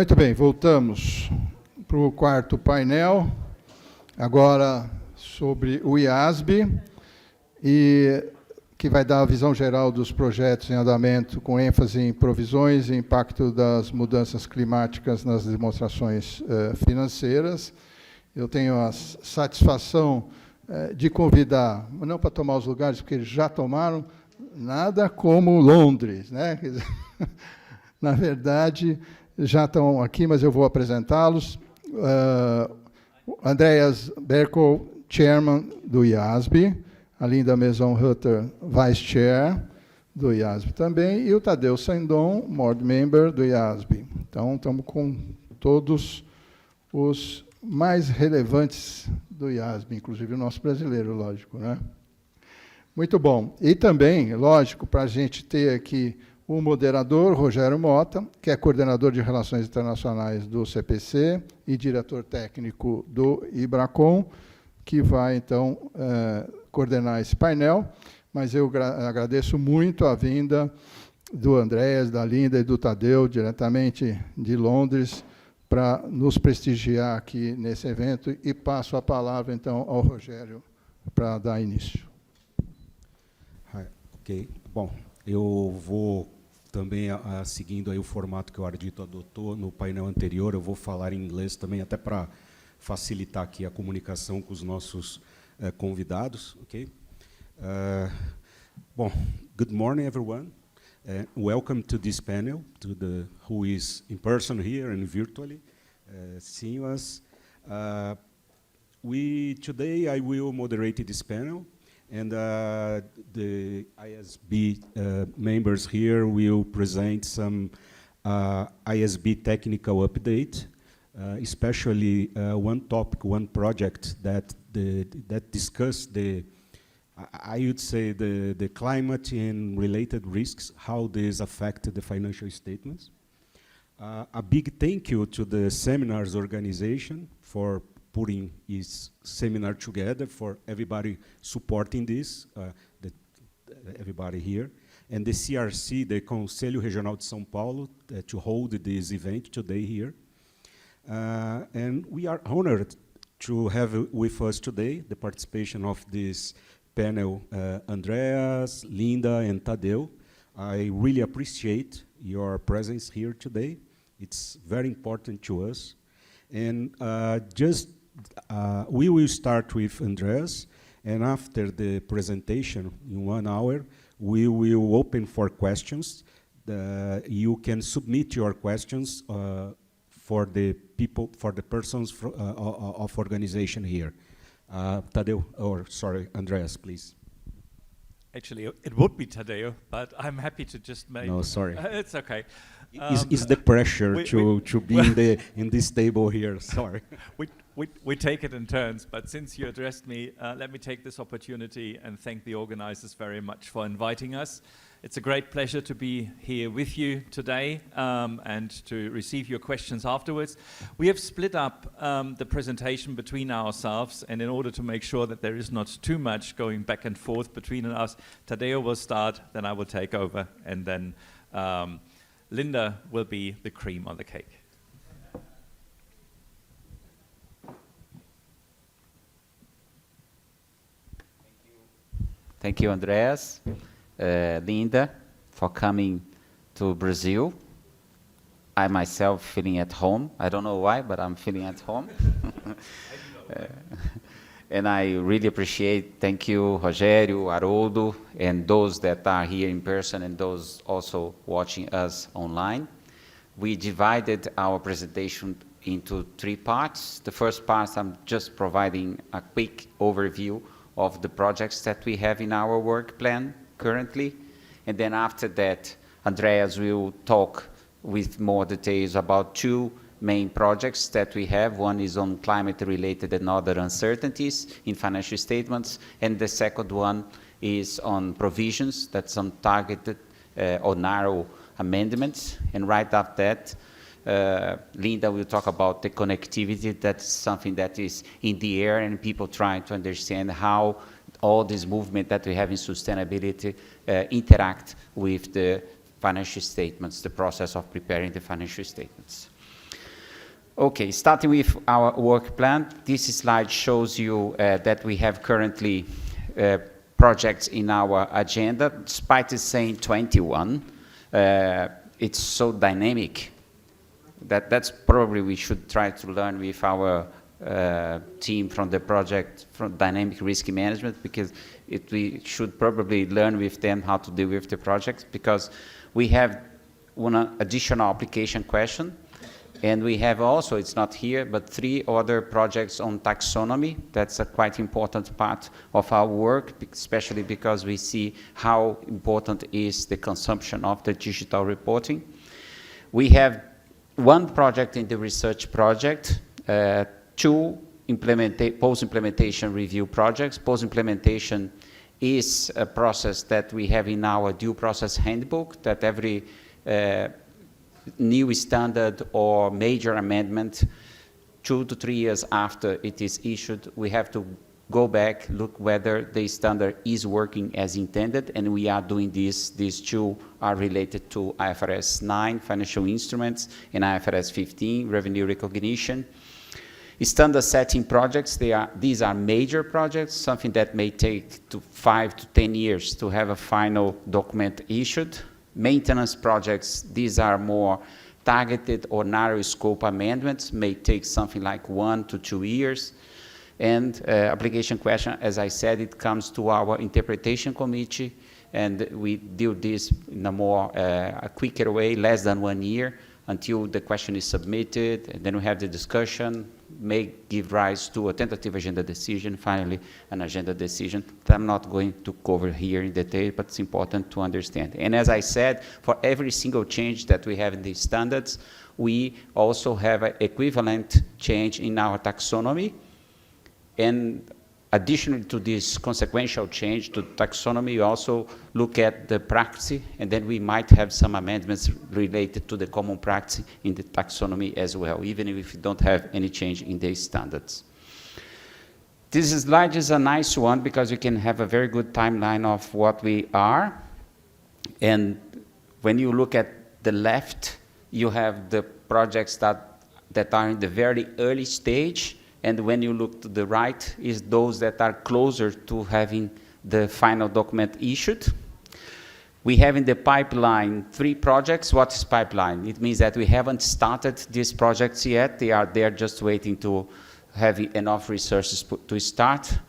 Muito bem, voltamos para o quarto painel, agora sobre o IASB, e que vai dar a visão geral dos projetos em andamento, com ênfase em provisões e impacto das mudanças climáticas nas demonstrações financeiras. Eu tenho a satisfação de convidar, não para tomar os lugares, porque eles já tomaram, nada como Londres, né? Na verdade, já estão aqui, mas eu vou apresentá-los. Andreas Barckow, Chairman do IASB, a Linda Mezon-Hutter, Vice Chair do IASB também, e o Tadeu Cendon, Board Member do IASB. Então, estamos com todos os mais relevantes do IASB, inclusive o nosso brasileiro, lógico, né? Muito bom. E também, lógico, para a gente ter aqui o moderador, Rogério Mota, que é coordenador de Relações Internacionais do CPC e diretor técnico do IBRACON, que vai, então, coordenar esse painel. Mas eu agradeço muito a vinda do Andreas, da Linda e do Tadeu, diretamente de Londres, para nos prestigiar aqui nesse evento, e passo a palavra, então, ao Rogério para dar início. Ok. Bom, eu vou também, seguindo aí o formato que o Ardito adotou no painel anterior, eu vou falar em inglês também, até para facilitar aqui a comunicação com os nossos convidados. Ok? Bom, good morning, everyone. Welcome to this panel, to the who is in person here and virtually seeing us. Today I will moderate this panel, and the IASB members here will present some IASB technical update, especially one topic, one project that discuss I would say the climate and related risks, how this affected the financial statements. A big thank you to the seminars organization for putting this seminar together, for everybody supporting this, everybody here, and the CRC, the Conselho Regional de São Paulo, to hold this event today here. And we are honored to have with us today the participation of this panel, Andreas, Linda, and Tadeu. I really appreciate your presence here today. It's very important to us. And we will start with Andreas, and after the presentation, in 1 hour, we will open for questions. You can submit your questions for the people, for the persons of organization here. Tadeu, or sorry, Andreas, please. Actually, it would be Tadeu, but I'm happy to just make... No, sorry. It's okay. Is the pressure to be in this table here, sorry. We take it in turns, but since you addressed me, let me take this opportunity and thank the organizers very much for inviting us. It's a great pleasure to be here with you today and to receive your questions afterwards. We have split up the presentation between ourselves, and in order to make sure that there is not too much going back and forth between us, Tadeu will start, then I will take over, and then Linda will be the cream on the cake. Thank you, Andreas. Linda, for coming to Brazil. I myself feeling at home. I don't know why, but I'm feeling at home. And I really appreciate, thank you, Rogério, Haroldo, and those that are here in person and those also watching us online. We divided our presentation into 3 parts. The first part, I'm just providing a quick overview of the projects that we have in our work plan currently. And then after that, Andreas will talk with more details about 2 main projects that we have. One is on climate-related and other uncertainties in financial statements, and the second one is on provisions, that's on targeted or narrow amendments. And right after that, Linda will talk about the connectivity. That's something that is in the air, and people trying to understand how all this movement that we have in sustainability interact with the financial statements, the process of preparing the financial statements. Okay, starting with our work plan, this slide shows you that we have currently projects in our agenda. Despite it saying 21, it's so dynamic that's probably we should try to learn with our team from the project, from dynamic risk management, because we should probably learn with them how to deal with the projects, because we have one additional application question. And we have also, it's not here, but 3 other projects on taxonomy. That's a quite important part of our work, especially because we see how important is the consumption of the digital reporting. We have 1 project in the research project, 2 post-implementation review projects. Post-implementation is a process that we have in our due process handbook, that every new standard or major amendment 2 to 3 years after it is issued, we have to go back, look whether the standard is working as intended, and we are doing this. These 2 are related to IFRS 9, financial instruments, and IFRS 15, revenue recognition. Standard setting projects, these are major projects, something that may take 5 to 10 years to have a final document issued. Maintenance projects, these are more targeted or narrow scope amendments, may take something like 1 to 2 years. And application question, as I said, it comes to our interpretation committee, and we do this in a more a quicker way, less than 1 year, until the question is submitted, and then we have the discussion, may give rise to a tentative agenda decision, finally an agenda decision that I'm not going to cover here in detail, but it's important to understand. And as I said, for every single change that we have in these standards, we also have an equivalent change in our taxonomy. And additionally to this consequential change to taxonomy, we also look at the practice, and then we might have some amendments related to the common practice in the taxonomy as well, even if we don't have any change in the standards. This slide is a nice one because you can have a very good timeline of what we are. And when you look at the left, you have the projects that are in the very early stage. And when you look to the right, is those that are closer to having the final document issued. We have in the pipeline 3 projects. What is pipeline? It means that we haven't started these projects yet. They are there just waiting to have enough resources to start.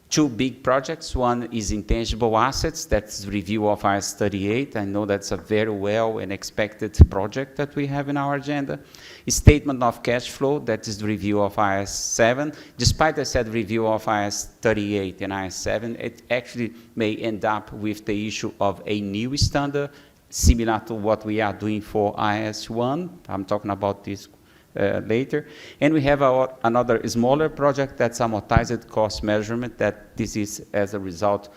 2 big projects. One is intangible assets. That's review of IAS 38. I know that's a very well and expected project that we have in our agenda. A statement of cash flow. That is the review of IAS 7. Despite I said review of IAS 38 and IAS 7, it actually may end up with the issue of a new standard, similar to what we are doing for IAS 1. I'm talking about this later. And we have another smaller project that's amortized cost measurement, that this is as a result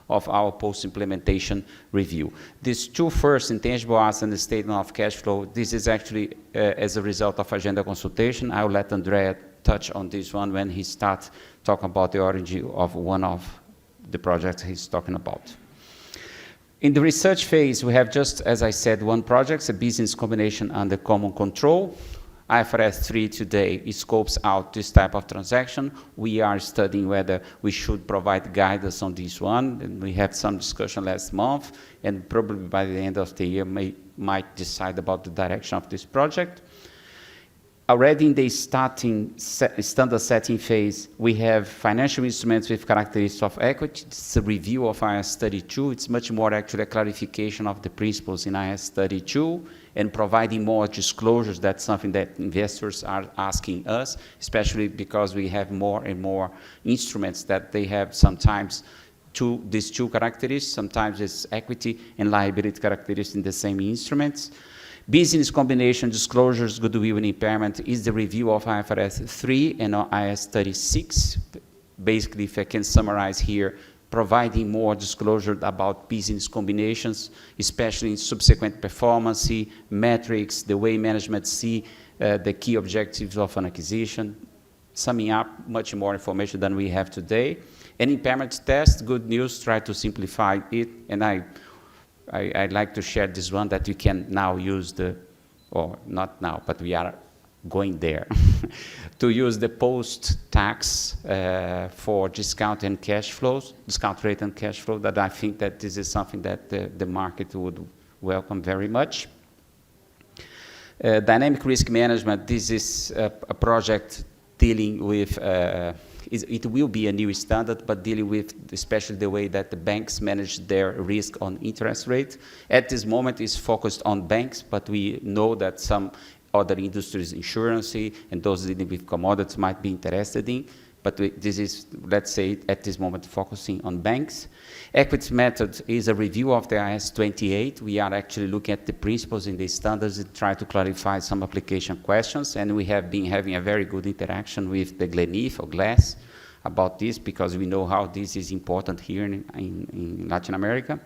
of our post-implementation review. These 2 first, intangible assets and the statement of cash flow, this is actually as a result of agenda consultation. I'll let Andreas touch on this one when he starts talking about the origin of one of the projects he's talking about. In the research phase, we have just, as I said, 1 project, a business combination under common control. IFRS 3 today scopes out this type of transaction. We are studying whether we should provide guidance on this one, and we had some discussion last month, and probably by the end of the year might decide about the direction of this project. Already in the standard setting phase, we have financial instruments with characteristics of equity. It's a review of IAS 32. It's much more actually a clarification of the principles in IAS 32 and providing more disclosures. That's something that investors are asking us, especially because we have more and more instruments that they have sometimes these 2 characteristics. Sometimes it's equity and liability characteristics in the same instruments. Business combination disclosures, goodwill and impairment is the review of IFRS 3 and IAS 36. Basically, if I can summarize here, providing more disclosure about business combinations, especially in subsequent performance, metrics, the way management see the key objectives of an acquisition, summing up much more information than we have today. An impairment test, good news, try to simplify it, and I'd like to share this one that you can now use or not now, but we are going there. to use the post-tax for discount and cash flows, discount rate and cash flow, that I think that this is something that the market would welcome very much. Dynamic risk management, this is a project dealing with, it will be a new standard, but dealing with especially the way that the banks manage their risk on interest rate. At this moment, it's focused on banks, but we know that some other industries, insurance, and those dealing with commodities might be interested in. But this is, let's say, at this moment, focusing on banks. Equity method is a review of the IAS 28. We are actually looking at the principles in the standards and try to clarify some application questions. And we have been having a very good interaction with the GLENIF or GLASS about this, because we know how this is important here in Latin America.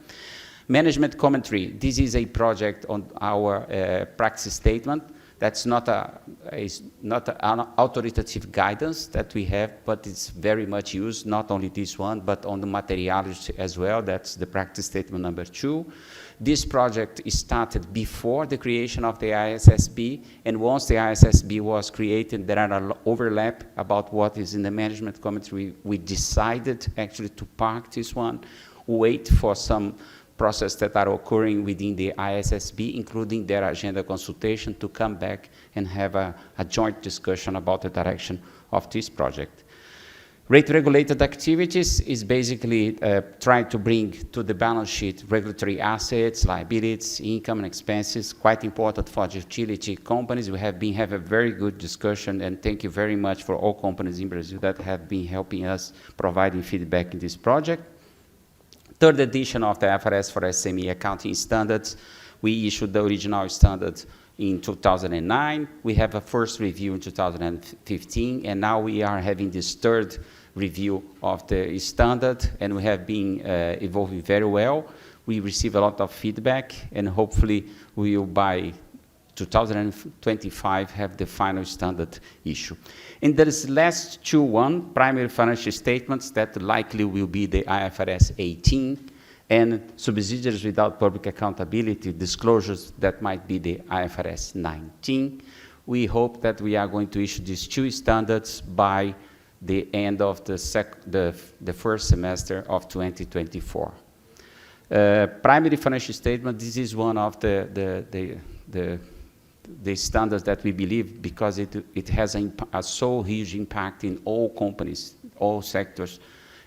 Management commentary. This is a project on our practice statement. That's not an authoritative guidance that we have, but it's very much used, not only this one, but on the materials as well. That's the practice statement number 2. This project started before the creation of the IASB, and once the IASB was created, there are an overlap about what is in the management commentary. We decided actually to park this one, wait for some process that are occurring within the IASB, including their agenda consultation, to come back and have a joint discussion about the direction of this project. Rate-regulated activities is basically trying to bring to the balance sheet regulatory assets, liabilities, income, and expenses, quite important for utility companies. We have been having a very good discussion, and thank you very much for all companies in Brazil that have been helping us providing feedback in this project. Third edition of the IFRS for SME accounting standards. We issued the original standards in 2009. We have a first review in 2015, and now we are having this third review of the standard, and we have been evolving very well. We receive a lot of feedback, and hopefully we will, by 2025, have the final standard issue. And there is last primary financial statements that likely will be the IFRS 18, and subsidiaries without public accountability disclosures that might be the IFRS 19. We hope that we are going to issue these 2 standards by the end of the first semester of 2024. Primary financial statement, this is one of the standards that we believe, because it has a so huge impact in all companies, all sectors.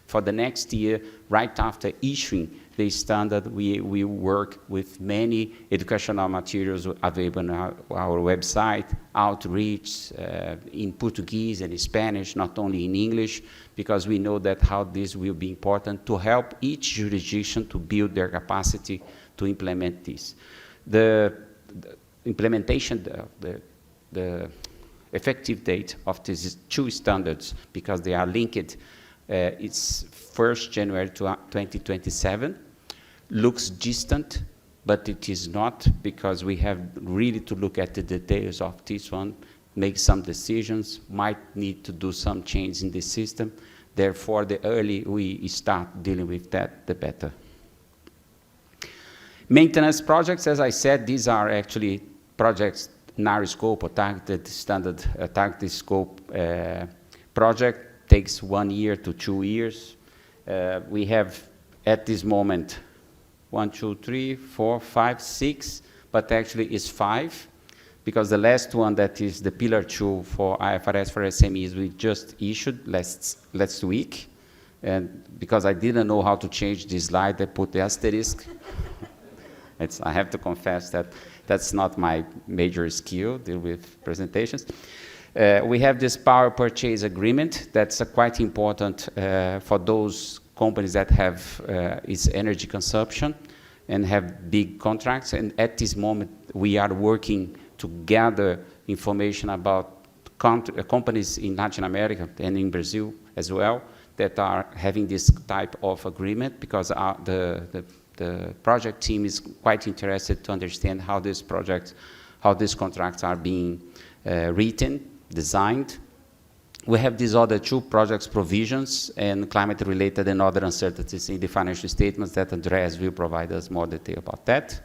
For the next year, right after issuing the standard, we will work with many educational materials available on our website, outreach in Portuguese and in Spanish, not only in English, because we know that how this will be important to help each jurisdiction to build their capacity to implement this. The implementation, the effective date of these 2 standards, because they are linked, it's 1st January 2027. Looks distant, but it is not, because we have really to look at the details of this one, make some decisions, might need to do some change in the system. Therefore, the early we start dealing with that, the better. Maintenance projects, as I said, these are actually projects, narrow scope or targeted standard, targeted scope project, takes 1 year to 2 years. We have, at this moment, 1, 2, 3, 4, 5, 6, but actually it's 5, because the last one, that is the Pillar 2 for IFRS for SMEs, we just issued last week. And because I didn't know how to change this slide, I put the asterisk. I have to confess that that's not my major skill, deal with presentations. We have this power purchase agreement that's quite important for those companies that have its energy consumption and have big contracts. And at this moment, we are working to gather information about companies in Latin America and in Brazil as well that are having this type of agreement, because the project team is quite interested to understand how these contracts are being written, designed. We have these other 2 projects, provisions and climate-related and other uncertainties in the financial statements that Andreas will provide us more detail about that.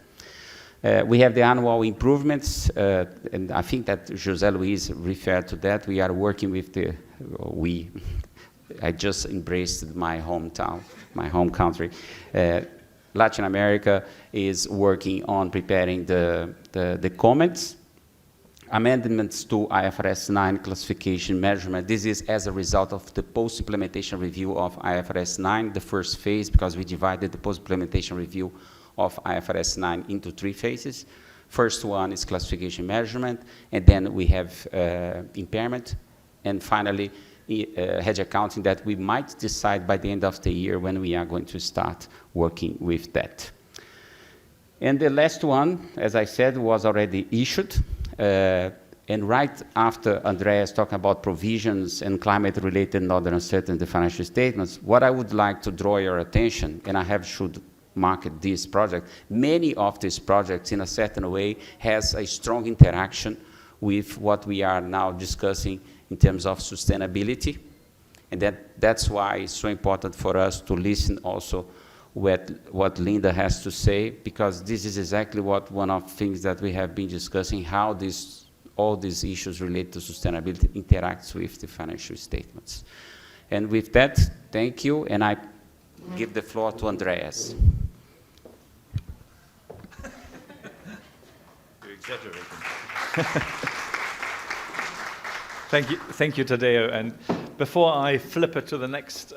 We have the annual improvements, and I think that José Luis referred to that. We are working with I just embraced my hometown, my home country. Latin America is working on preparing the comments, amendments to IFRS 9 classification measurement. This is as a result of the post-implementation review of IFRS 9, the first phase, because we divided the post-implementation review of IFRS 9 into 3 phases. First one is classification measurement, and then we have impairment, and finally, hedge accounting that we might decide by the end of the year when we are going to start working with that. And the last one, as I said, was already issued. And right after Andreas talking about provisions and climate-related and other uncertainty financial statements, what I would like to draw your attention, and I should market this project, many of these projects in a certain way has a strong interaction with what we are now discussing in terms of sustainability. And that's why it's so important for us to listen also what Linda has to say, because this is exactly one of the things that we have been discussing, how all these issues related to sustainability interacts with the financial statements. And with that, thank you, and I give the floor to Andreas. You're exaggerating. Thank you, Tadeu. And before I flip it to the next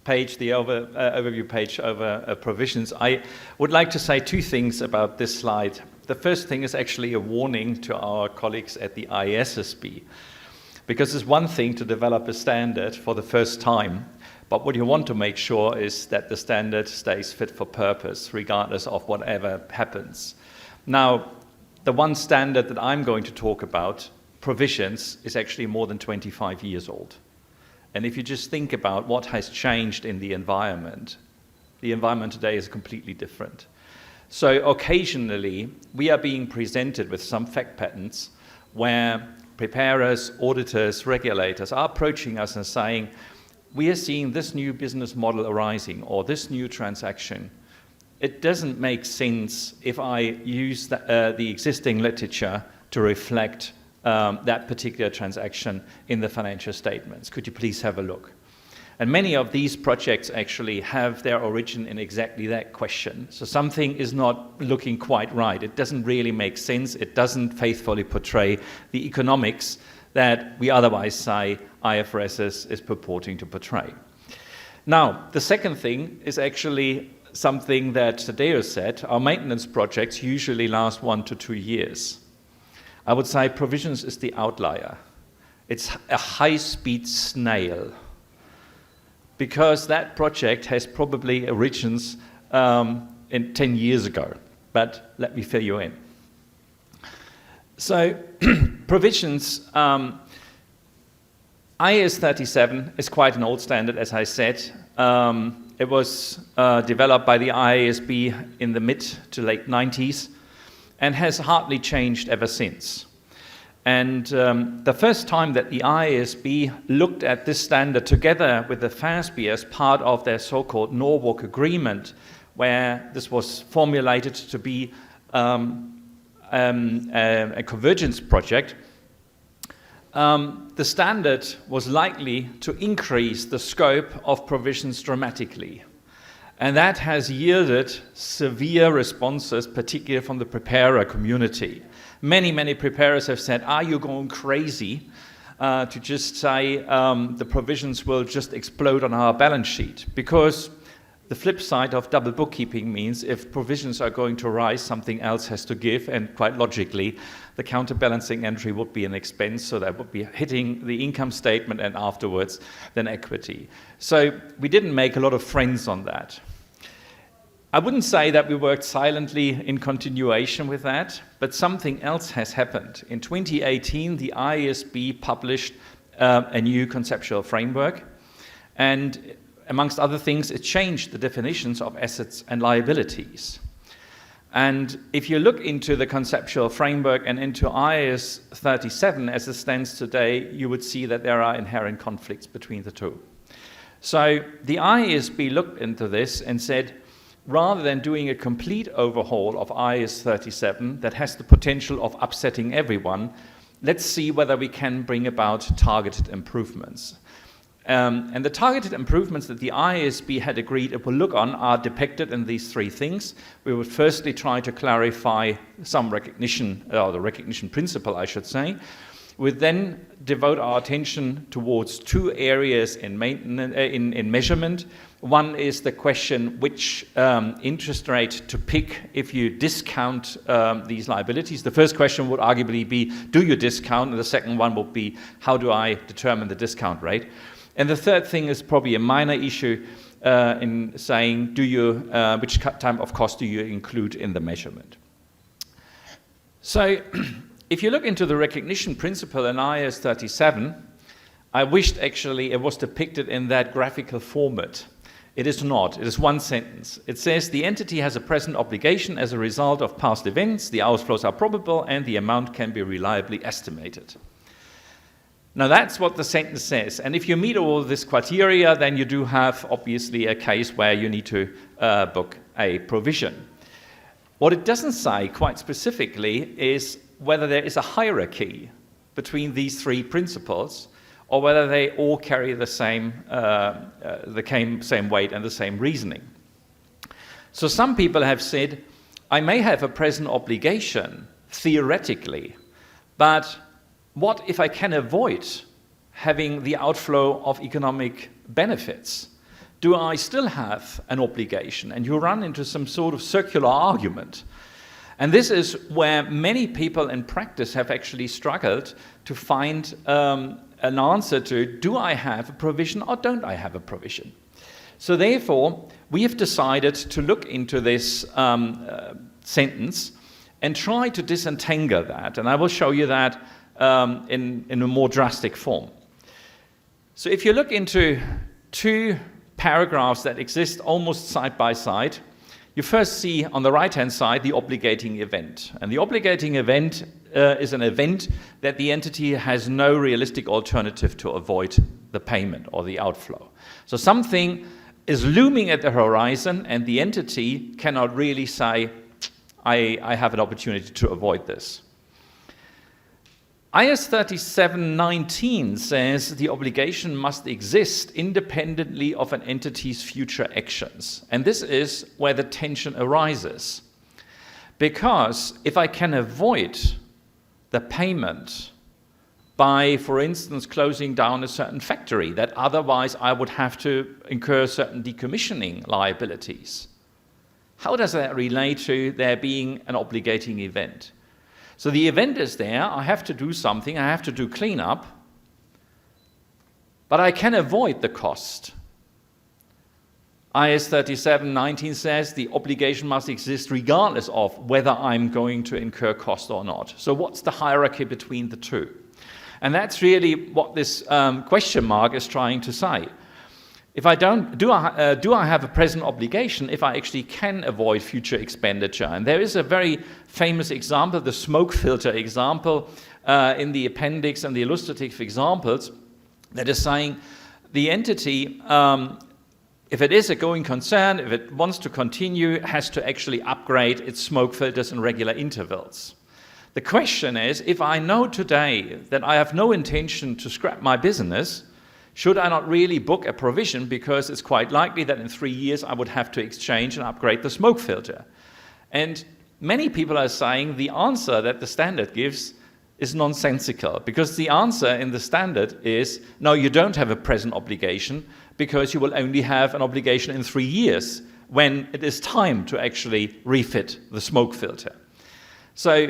page, the overview page over provisions, I would like to say 2 things about this slide. The first thing is actually a warning to our colleagues at the IASB, because it's one thing to develop a standard for the first time, but what you want to make sure is that the standard stays fit for purpose, regardless of whatever happens. Now, the one standard that I'm going to talk about, provisions, is actually more than 25 years old. And if you just think about what has changed in the environment today is completely different. So occasionally, we are being presented with some fact patterns where preparers, auditors, regulators are approaching us and saying, we are seeing this new business model arising or this new transaction. It doesn't make sense if I use the existing literature to reflect that particular transaction in the financial statements. Could you please have a look? And many of these projects actually have their origin in exactly that question. So something is not looking quite right. It doesn't really make sense. It doesn't faithfully portray the economics that we otherwise say IFRS is purporting to portray. Now, the second thing is actually something that Tadeu said. Our maintenance projects usually last 1 to 2 years. I would say provisions is the outlier. It's a high-speed snail, because that project has probably origins in 10 years ago. But let me fill you in. So provisions, IAS 37 is quite an old standard, as I said. It was developed by the IASB in the mid to late 90s. And has hardly changed ever since. And the first time that the IASB looked at this standard together with the FASB as part of their so-called Norwalk Agreement, where this was formulated to be a convergence project, the standard was likely to increase the scope of provisions dramatically. And that has yielded severe responses, particularly from the preparer community. Many preparers have said, are you going crazy to just say the provisions will just explode on our balance sheet? Because the flip side of double bookkeeping means if provisions are going to rise, something else has to give, and quite logically, the counterbalancing entry would be an expense, so that would be hitting the income statement and afterwards then equity. So we didn't make a lot of friends on that. I wouldn't say that we worked silently in continuation with that, but something else has happened. In 2018, the IASB published a new conceptual framework, and amongst other things, it changed the definitions of assets and liabilities. And if you look into the conceptual framework and into IAS 37 as it stands today, you would see that there are inherent conflicts between the two. So the IASB looked into this and said, rather than doing a complete overhaul of IAS 37 that has the potential of upsetting everyone, let's see whether we can bring about targeted improvements. And the targeted improvements that the IASB had agreed it will look on are depicted in these three things. We would firstly try to clarify some recognition, or the recognition principle, I should say. We would then devote our attention towards two areas in measurement. One is the question which interest rate to pick if you discount these liabilities. The first question would arguably be, do you discount? And the second one would be, how do I determine the discount rate? And the third thing is probably a minor issue in saying, which type of cost do you include in the measurement? So if you look into the recognition principle in IAS 37, I wished actually it was depicted in that graphical format. It is not. It is one sentence. It says the entity has a present obligation as a result of past events, the outflows are probable, and the amount can be reliably estimated. Now that's what the sentence says. And if you meet all this criteria, then you do have obviously a case where you need to book a provision. What it doesn't say quite specifically is whether there is a hierarchy between these three principles or whether they all carry the same weight and the same reasoning. So some people have said, I may have a present obligation, theoretically, but what if I can avoid having the outflow of economic benefits? Do I still have an obligation? And you run into some sort of circular argument. And this is where many people in practice have actually struggled to find an answer to, do I have a provision or don't I have a provision? So therefore, we have decided to look into this sentence and try to disentangle that. And I will show you that in a more drastic form. So if you look into two paragraphs that exist almost side by side, you first see on the right-hand side the obligating event. And the obligating event is an event that the entity has no realistic alternative to avoid the payment or the outflow. So something is looming at the horizon and the entity cannot really say, I have an opportunity to avoid this. IAS 37:19 says the obligation must exist independently of an entity's future actions. And this is where the tension arises. Because if I can avoid the payment by, for instance, closing down a certain factory that otherwise I would have to incur certain decommissioning liabilities, how does that relate to there being an obligating event? So the event is there, I have to do something, I have to do cleanup, but I can avoid the cost. IAS 37:19 says the obligation must exist regardless of whether I'm going to incur cost or not. So what's the hierarchy between the two? And that's really what this question mark is trying to say. If I don't, do I have a present obligation if I actually can avoid future expenditure? And there is a very famous example, the smoke filter example in the appendix and the illustrative examples that is saying the entity, if it is a going concern, if it wants to continue, has to actually upgrade its smoke filters in regular intervals. The question is, if I know today that I have no intention to scrap my business, should I not really book a provision because it's quite likely that in 3 years I would have to exchange and upgrade the smoke filter? And many people are saying the answer that the standard gives is nonsensical, because the answer in the standard is, no, you don't have a present obligation because you will only have an obligation in 3 years when it is time to actually refit the smoke filter. So,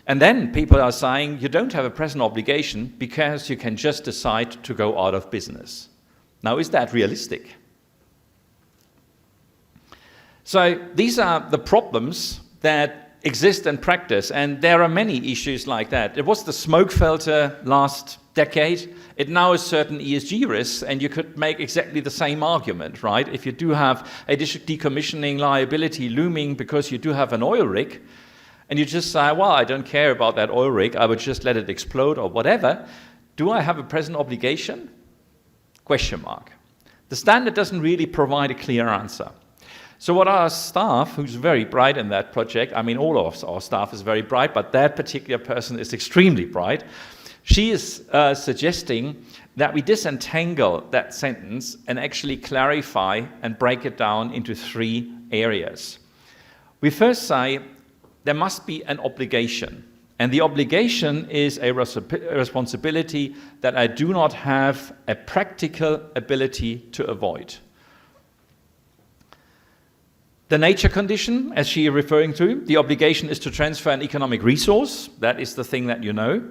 and then people are saying you don't have a present obligation because you can just decide to go out of business. Now, is that realistic? So these are the problems that exist in practice, and there are many issues like that. It was the smoke filter last decade. It now has certain ESG risks, and you could make exactly the same argument, right? If you do have a decommissioning liability looming because you do have an oil rig, and you just say, well, I don't care about that oil rig, I would just let it explode or whatever. Do I have a present obligation? Question mark. The standard doesn't really provide a clear answer. So what our staff, who's very bright in that project, I mean all of our staff is very bright, but that particular person is extremely bright, she is suggesting that we disentangle that sentence and actually clarify and break it down into 3 areas. We first say there must be an obligation, and the obligation is a responsibility that I do not have a practical ability to avoid. The nature condition, as she is referring to, the obligation is to transfer an economic resource. That is the thing that you know.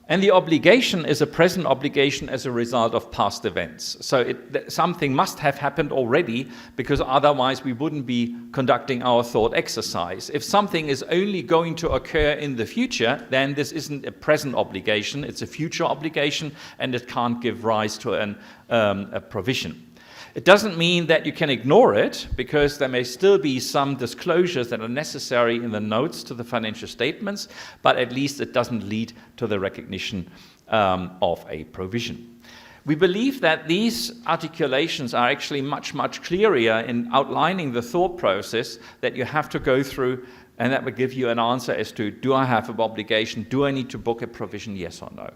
And the obligation is a present obligation as a result of past events. So something must have happened already, because otherwise we wouldn't be conducting our thought exercise. If something is only going to occur in the future, then this isn't a present obligation, it's a future obligation, and it can't give rise to a provision. It doesn't mean that you can ignore it, because there may still be some disclosures that are necessary in the notes to the financial statements, but at least it doesn't lead to the recognition of a provision. We believe that these articulations are actually much, much clearer in outlining the thought process that you have to go through, and that will give you an answer as to, do I have an obligation? Do I need to book a provision, yes or no?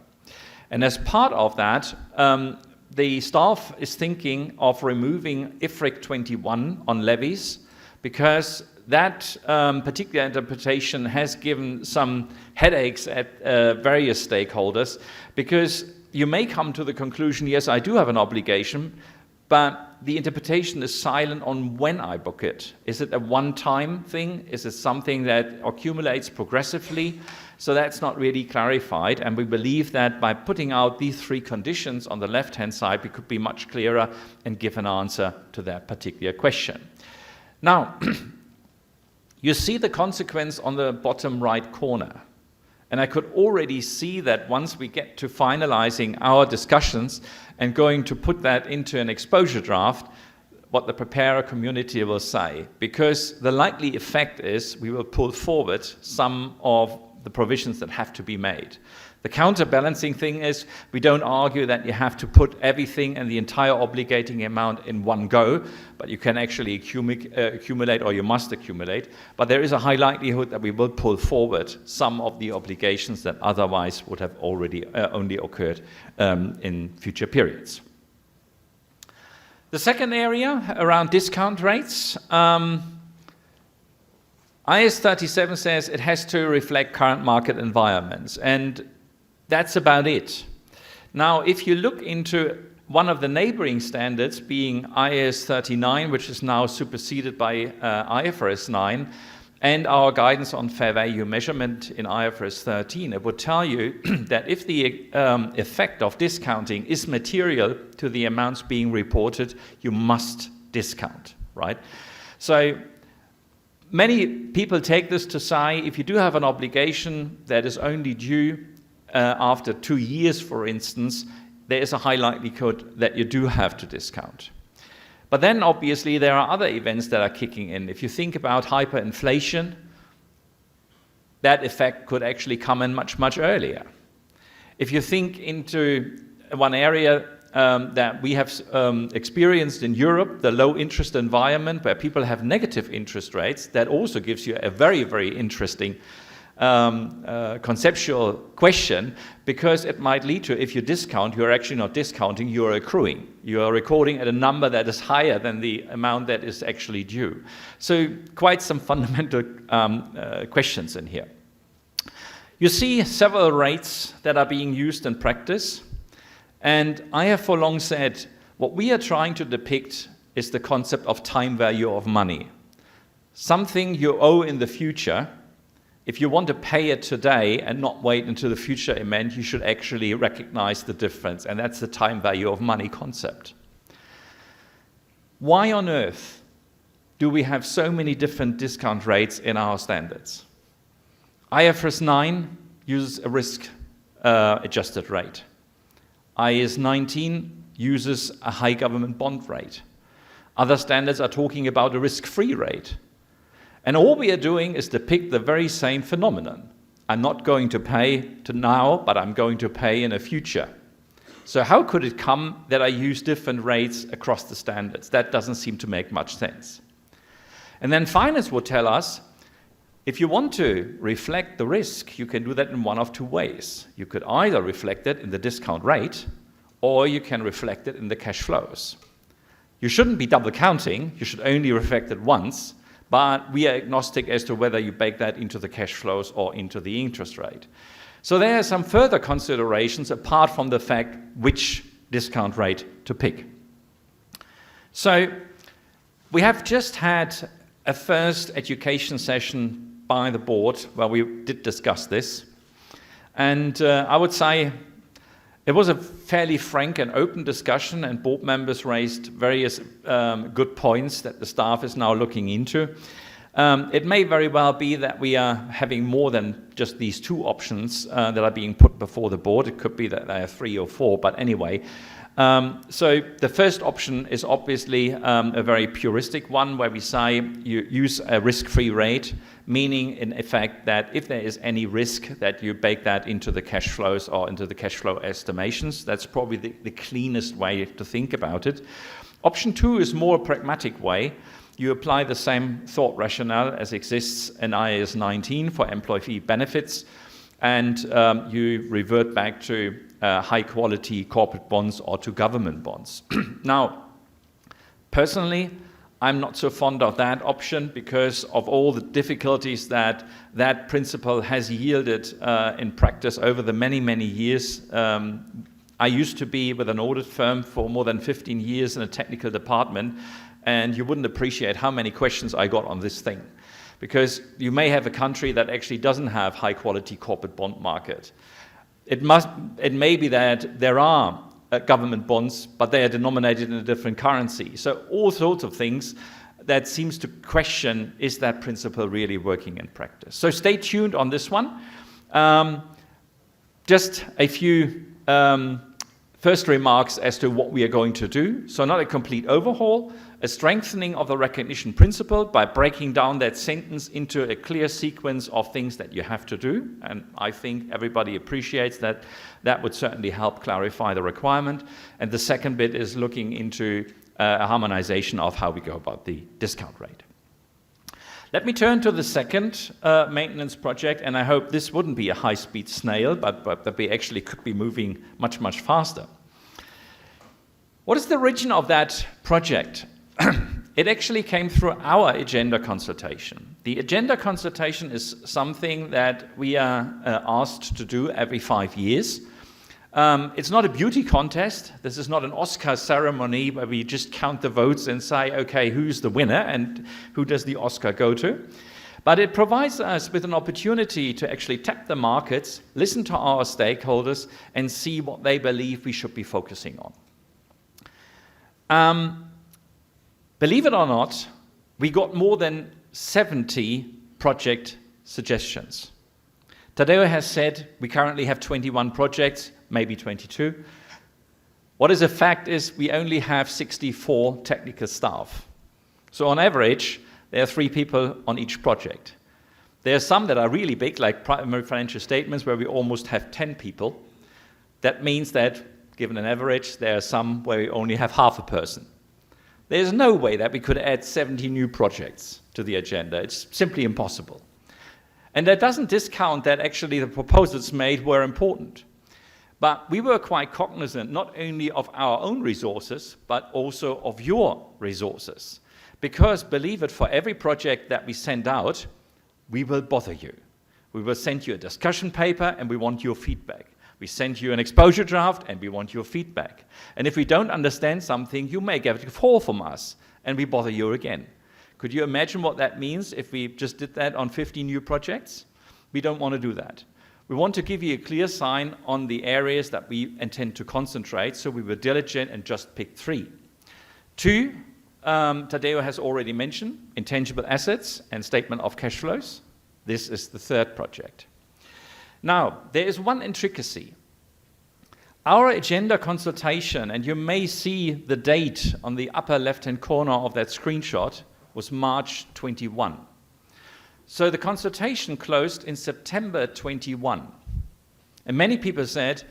And as part of that, the staff is thinking of removing IFRIC 21 on levies, because that particular interpretation has given some headaches at various stakeholders, because you may come to the conclusion, yes, I do have an obligation, but the interpretation is silent on when I book it. Is it a one-time thing? Is it something that accumulates progressively? So that's not really clarified, and we believe that by putting out these 3 conditions on the left-hand side, we could be much clearer and give an answer to that particular question. Now, you see the consequence on the bottom right corner, and I could already see that once we get to finalizing our discussions and going to put that into an exposure draft, what the preparer community will say, because the likely effect is we will pull forward some of the provisions that have to be made. The counterbalancing thing is we don't argue that you have to put everything and the entire obligating amount in one go, but you can actually accumulate, or you must accumulate. But there is a high likelihood that we will pull forward some of the obligations that otherwise would have already only occurred in future periods. The second area around discount rates. IAS 37 says it has to reflect current market environments, and that's about it. Now, if you look into one of the neighboring standards, being IAS 39, which is now superseded by IFRS 9, and our guidance on fair value measurement in IFRS 13, it would tell you that if the effect of discounting is material to the amounts being reported, you must discount, right? So many people take this to say, if you do have an obligation that is only due after 2 years, for instance, there is a high likelihood that you do have to discount. But then obviously there are other events that are kicking in. If you think about hyperinflation, that effect could actually come in much, much earlier. If you think into one area that we have experienced in Europe, the low interest environment where people have negative interest rates, that also gives you a very, very interesting conceptual question, because it might lead to, if you discount, you're actually not discounting, you're accruing. You are recording at a number that is higher than the amount that is actually due. So quite some fundamental questions in here. You see several rates that are being used in practice, and I have for long said what we are trying to depict is the concept of time value of money. Something you owe in the future. If you want to pay it today and not wait until the future event, you should actually recognize the difference, and that's the time value of money concept. Why on earth do we have so many different discount rates in our standards? IFRS 9 uses a risk adjusted rate. IAS 19 uses a high government bond rate. Other standards are talking about a risk-free rate. And all we are doing is depict the very same phenomenon. I'm not going to pay to now, but I'm going to pay in a future. So how could it come that I use different rates across the standards? That doesn't seem to make much sense. And then finance will tell us, if you want to reflect the risk, you can do that in one of two ways. You could either reflect it in the discount rate, or you can reflect it in the cash flows. You shouldn't be double counting, you should only reflect it once, but we are agnostic as to whether you bake that into the cash flows or into the interest rate. So there are some further considerations apart from the fact which discount rate to pick. So we have just had a first education session by the board where we did discuss this. And I would say it was a fairly frank and open discussion, and board members raised various good points that the staff is now looking into. It may very well be that we are having more than just these two options that are being put before the board. It could be that there are 3 or 4, but anyway. So the first option is obviously a very puristic one, where we say you use a risk-free rate, meaning in effect that if there is any risk, that you bake that into the cash flows or into the cash flow estimations. That's probably the cleanest way to think about it. Option 2 is more a pragmatic way. You apply the same thought rationale as exists in IAS 19 for employee benefits, and you revert back to high-quality corporate bonds or to government bonds. Now, personally, I'm not so fond of that option because of all the difficulties that that principle has yielded in practice over the many, many years. I used to be with an audit firm for more than 15 years in a technical department, and you wouldn't appreciate how many questions I got on this thing. Because you may have a country that actually doesn't have high-quality corporate bond market. It may be that there are government bonds, but they are denominated in a different currency. So all sorts of things that seems to question, is that principle really working in practice? So stay tuned on this one. Just a few first remarks as to what we are going to do. So not a complete overhaul, a strengthening of the recognition principle by breaking down that sentence into a clear sequence of things that you have to do. And I think everybody appreciates that. That would certainly help clarify the requirement. And the second bit is looking into a harmonization of how we go about the discount rate. Let me turn to the second maintenance project, and I hope this wouldn't be a high-speed snail, but that we actually could be moving much, much faster. What is the origin of that project? It actually came through our agenda consultation. The agenda consultation is something that we are asked to do every 5 years. It's not a beauty contest. This is not an Oscar ceremony where we just count the votes and say, okay, who's the winner and who does the Oscar go to? But it provides us with an opportunity to actually tap the markets, listen to our stakeholders, and see what they believe we should be focusing on. Believe it or not, we got more than 70 project suggestions. Tadeu has said we currently have 21 projects, maybe 22. What is a fact is we only have 64 technical staff. So on average, there are 3 people on each project. There are some that are really big, like primary financial statements, where we almost have 10 people. That means that, given an average, there are some where we only have half a person. There's no way that we could add 70 new projects to the agenda. It's simply impossible. And that doesn't discount that actually the proposals made were important. But we were quite cognizant not only of our own resources, but also of your resources. Because, believe it, for every project that we send out, we will bother you. We will send you a discussion paper and we want your feedback. We send you an exposure draft and we want your feedback. And if we don't understand something, you may get a call from us and we bother you again. Could you imagine what that means if we just did that on 50 new projects? We don't want to do that. We want to give you a clear sign on the areas that we intend to concentrate, so we were diligent and just picked 3. 2, Tadeu has already mentioned, intangible assets and statement of cash flows. This is the 3rd project. Now, there is one intricacy. Our agenda consultation, and you may see the date on the upper left-hand corner of that screenshot, was March 21. So the consultation closed in September 21. And many people said,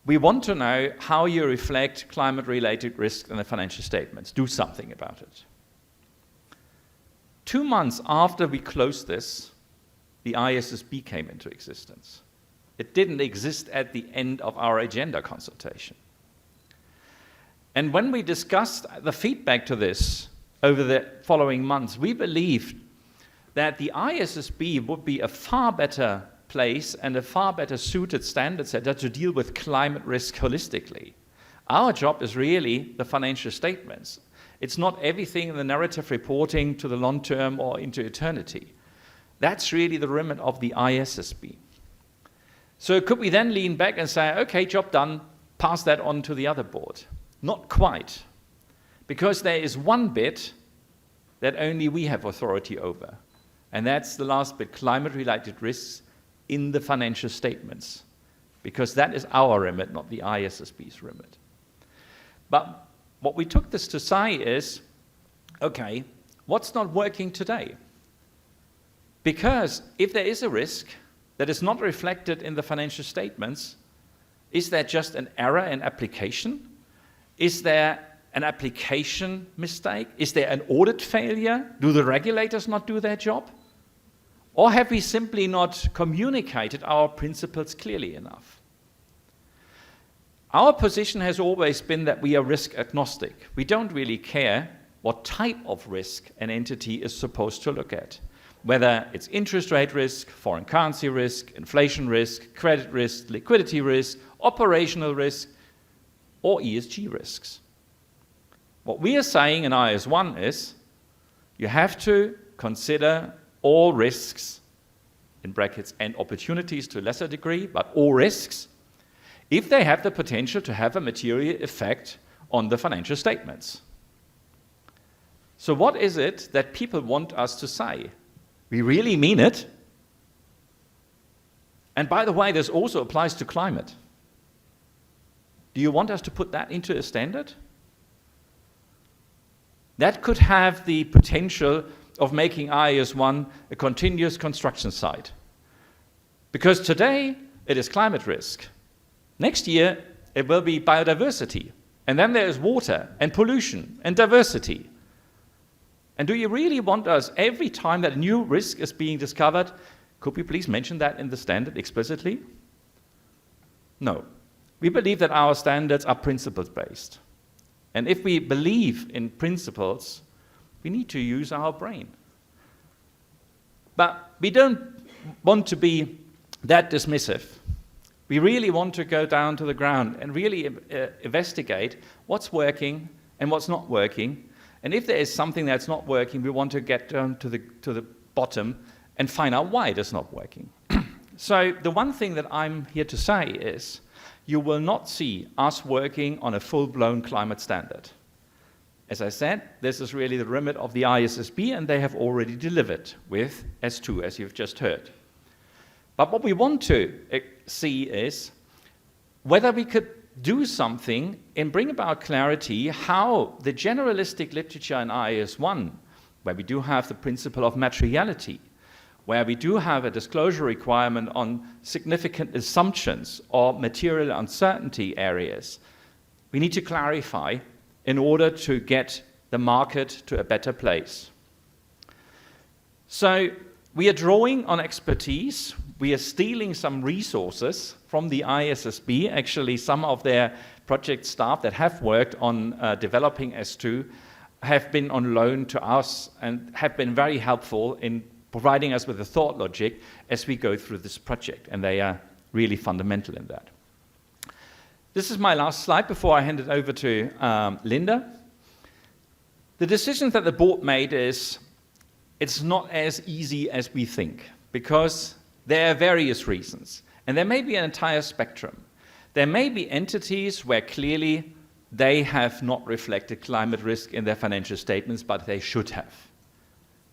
we want to know how you reflect climate-related risk in the financial statements. Do something about it. 2 months after we closed this, the IASB came into existence. It didn't exist at the end of our agenda consultation. And when we discussed the feedback to this over the following months, we believed that the IASB would be a far better place and a far better suited standard setter to deal with climate risk holistically. Our job is really the financial statements. It's not everything in the narrative reporting to the long term or into eternity. That's really the remit of the IASB. So could we then lean back and say, okay, job done, pass that on to the other board? Not quite, because there is one bit that only we have authority over, and that's the last bit, climate-related risks in the financial statements, because that is our remit, not the IASB's remit. But what we took this to say is, okay, what's not working today? Because if there is a risk that is not reflected in the financial statements, is that just an error in application? Is there an application mistake? Is there an audit failure? Do the regulators not do their job? Or have we simply not communicated our principles clearly enough? Our position has always been that we are risk agnostic. We don't really care what type of risk an entity is supposed to look at, whether it's interest rate risk, foreign currency risk, inflation risk, credit risk, liquidity risk, operational risk, or ESG risks. What we are saying in IAS1 is you have to consider all risks, in brackets, and opportunities to a lesser degree, but all risks, if they have the potential to have a material effect on the financial statements. So what is it that people want us to say? We really mean it. And by the way, this also applies to climate. Do you want us to put that into a standard? That could have the potential of making IAS1 a continuous construction site. Because today, it is climate risk. Next year, it will be biodiversity. And then there is water and pollution and diversity. And do you really want us, every time that a new risk is being discovered, could we please mention that in the standard explicitly? No. We believe that our standards are principles-based. And if we believe in principles, we need to use our brain. But we don't want to be that dismissive. We really want to go down to the ground and really investigate what's working and what's not working. And if there is something that's not working, we want to get down to the bottom and find out why it is not working. So the one thing that I'm here to say is, you will not see us working on a full-blown climate standard. As I said, this is really the remit of the IASB, and they have already delivered with S2, as you've just heard. But what we want to see is whether we could do something and bring about clarity how the generalistic literature in IAS1, where we do have the principle of materiality, where we do have a disclosure requirement on significant assumptions or material uncertainty areas, we need to clarify in order to get the market to a better place. So we are drawing on expertise. We are stealing some resources from the IASB. Actually, some of their project staff that have worked on developing S2 have been on loan to us and have been very helpful in providing us with the thought logic as we go through this project, and they are really fundamental in that. This is my last slide before I hand it over to Linda. The decision that the board made is, it's not as easy as we think, because there are various reasons, and there may be an entire spectrum. There may be entities where clearly they have not reflected climate risk in their financial statements, but they should have.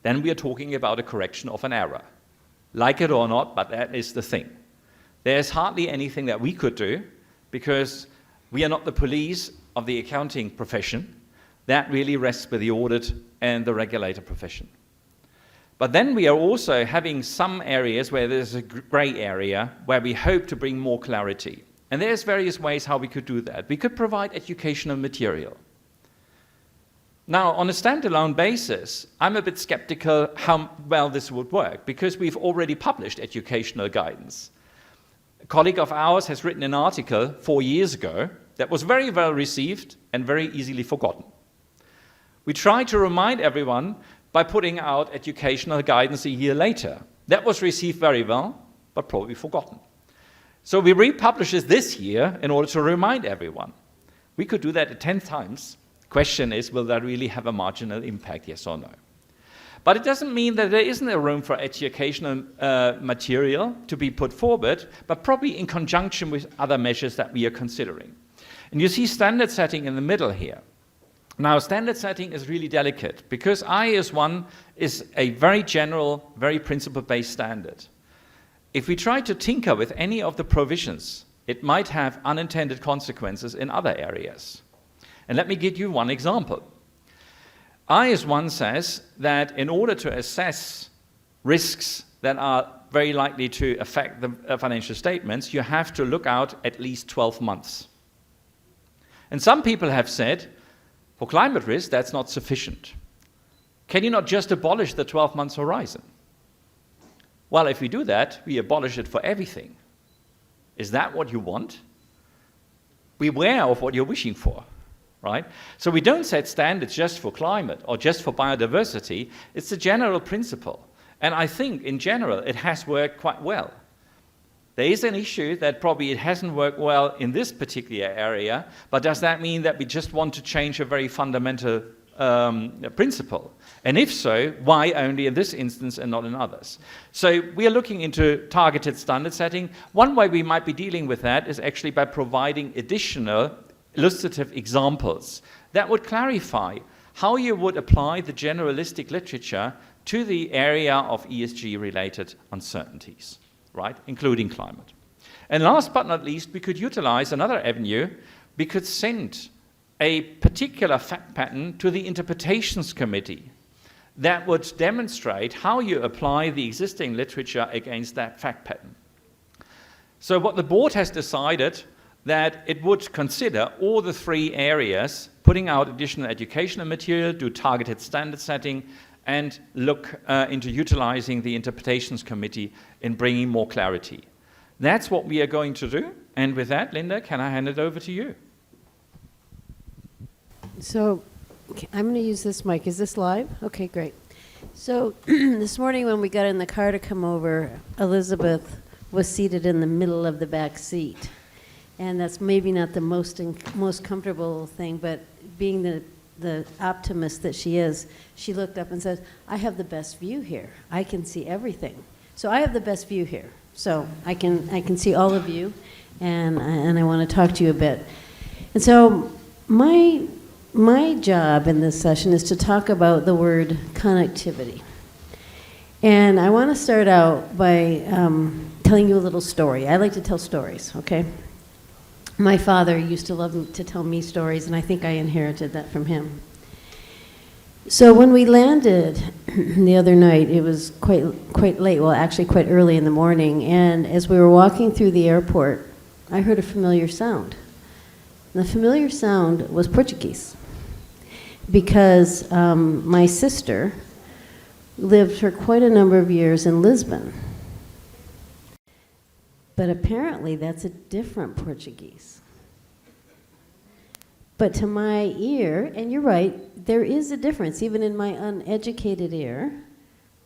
Then we are talking about a correction of an error. Like it or not, but that is the thing. There's hardly anything that we could do, because we are not the police of the accounting profession. That really rests with the audit and the regulator profession. But then we are also having some areas where there's a gray area where we hope to bring more clarity. And there's various ways how we could do that. We could provide educational material. Now, on a standalone basis, I'm a bit skeptical how well this would work, because we've already published educational guidance. A colleague of ours has written an article 4 years ago that was very well received and very easily forgotten. We tried to remind everyone by putting out educational guidance a year later. That was received very well, but probably forgotten. So we republished it this year in order to remind everyone. We could do that 10 times. Question is, will that really have a marginal impact, yes or no? But it doesn't mean that there isn't a room for educational material to be put forward, but probably in conjunction with other measures that we are considering. And you see standard setting in the middle here. Now, standard setting is really delicate, because IAS1 is a very general, very principle-based standard. If we try to tinker with any of the provisions, it might have unintended consequences in other areas. And let me give you one example. IAS1 says that in order to assess risks that are very likely to affect the financial statements, you have to look out at least 12 months. And some people have said, for climate risk, that's not sufficient. Can you not just abolish the 12 months horizon? Well, if we do that, we abolish it for everything. Is that what you want? Beware of what you're wishing for, right? So we don't set standards just for climate or just for biodiversity. It's a general principle. And I think, in general, it has worked quite well. There is an issue that probably it hasn't worked well in this particular area, but does that mean that we just want to change a very fundamental principle? And if so, why only in this instance and not in others? So we are looking into targeted standard setting. One way we might be dealing with that is actually by providing additional illustrative examples that would clarify how you would apply the generalistic literature to the area of ESG-related uncertainties, right, including climate. And last but not least, we could utilize another avenue. We could send a particular fact pattern to the interpretations committee that would demonstrate how you apply the existing literature against that fact pattern. So what the board has decided that it would consider all the 3 areas, putting out additional educational material, do targeted standard setting, and look into utilizing the interpretations committee in bringing more clarity. That's what we are going to do. And with that, Linda, can I hand it over to you? So I'm going to use this mic. Is this live? Okay, great. So this morning when we got in the car to come over, Elizabeth was seated in the middle of the back seat. And that's maybe not the most comfortable thing, but being the optimist that she is, she looked up and said, I have the best view here. I can see everything. So I have the best view here. So I can see all of you, and I want to talk to you a bit. And so my job in this session is to talk about the word connectivity. And I want to start out by telling you a little story. I like to tell stories, okay? My father used to love to tell me stories, and I think I inherited that from him. So when we landed the other night, it was quite late, well, actually quite early in the morning, and as we were walking through the airport, I heard a familiar sound. And the familiar sound was Portuguese, because my sister lived for quite a number of years in Lisbon. But apparently that's a different Portuguese. But to my ear, and you're right, there is a difference. Even in my uneducated ear,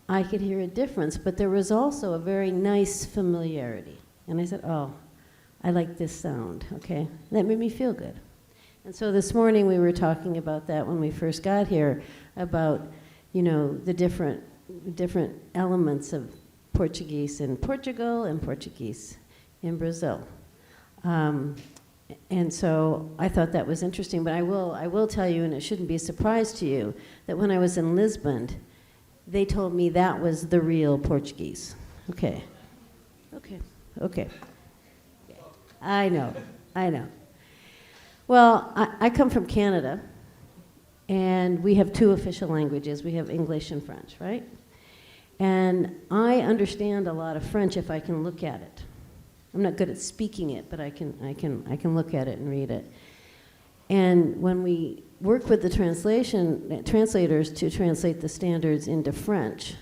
I could hear a difference, but there was also a very nice familiarity. And I said, oh, I like this sound, okay? That made me feel good. And so this morning we were talking about that when we first got here, about, you know, the different elements of Portuguese in Portugal and Portuguese in Brazil. And so I thought that was interesting, but I will tell you, and it shouldn't be a surprise to you, that when I was in Lisbon, they told me that was the real Portuguese. Okay. I know. Well, I come from Canada, and we have 2 official languages. We have English and French, right? And I understand a lot of French if I can look at it. I'm not good at speaking it, but I can look at it and read it. And when we work with the translators to translate the standards into French,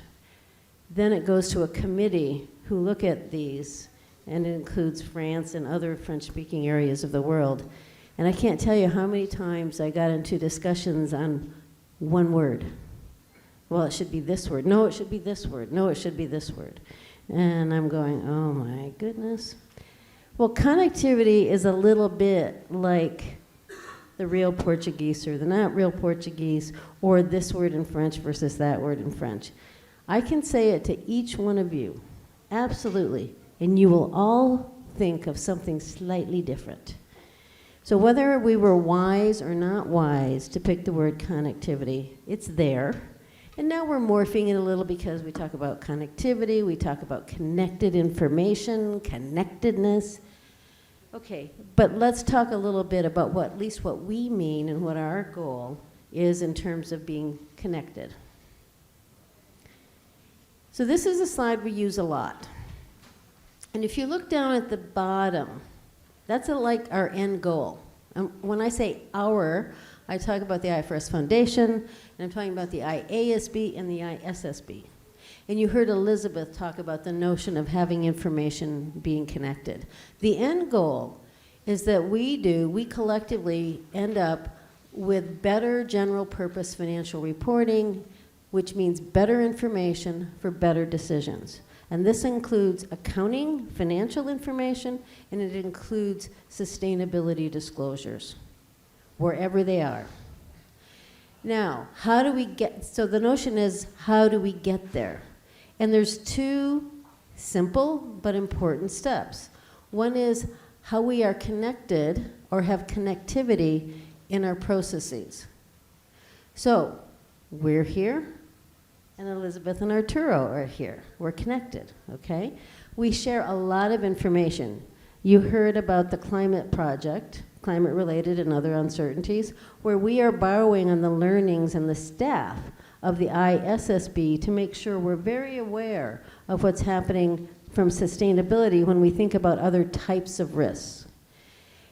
then it goes to a committee who look at these, and it includes France and other French-speaking areas of the world. And I can't tell you how many times I got into discussions on one word. Well, it should be this word. No, it should be this word. No, it should be this word. And I'm going, oh my goodness. Well, connectivity is a little bit like the real Portuguese or the not real Portuguese, or this word in French versus that word in French. I can say it to each one of you, absolutely, and you will all think of something slightly different. So whether we were wise or not wise to pick the word connectivity, it's there. And now we're morphing it a little because we talk about connectivity, we talk about connected information, connectedness. Okay, but let's talk a little bit about at least what we mean and what our goal is in terms of being connected. So this is a slide we use a lot. And if you look down at the bottom, that's like our end goal. When I say our, I talk about the IFRS Foundation, and I'm talking about the IASB and the ISSB. And you heard Elizabeth talk about the notion of having information being connected. The end goal is that we collectively end up with better general purpose financial reporting, which means better information for better decisions. And this includes accounting, financial information, and it includes sustainability disclosures, wherever they are. Now, how do we get, so the notion is, how do we get there? And there's two simple but important steps. One is how we are connected or have connectivity in our processes. So, we're here, and Elizabeth and Arturo are here. We're connected, okay? We share a lot of information. You heard about the climate project, climate-related and other uncertainties, where we are borrowing on the learnings and the staff of the ISSB to make sure we're very aware of what's happening from sustainability when we think about other types of risks.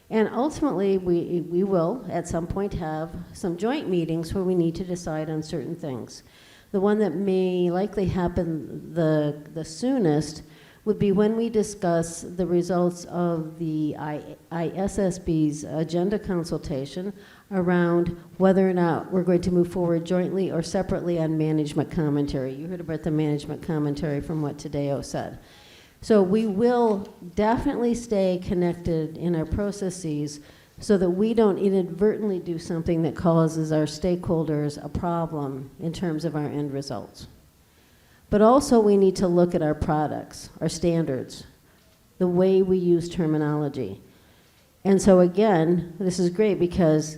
And ultimately, we will, at some point, have some joint meetings where we need to decide on certain things. The one that may likely happen the soonest would be when we discuss the results of the ISSB's agenda consultation around whether or not we're going to move forward jointly or separately on management commentary. You heard about the management commentary from what Tadeu said. So we will definitely stay connected in our processes so that we don't inadvertently do something that causes our stakeholders a problem in terms of our end results. But also we need to look at our products, our standards, the way we use terminology. And so again, this is great because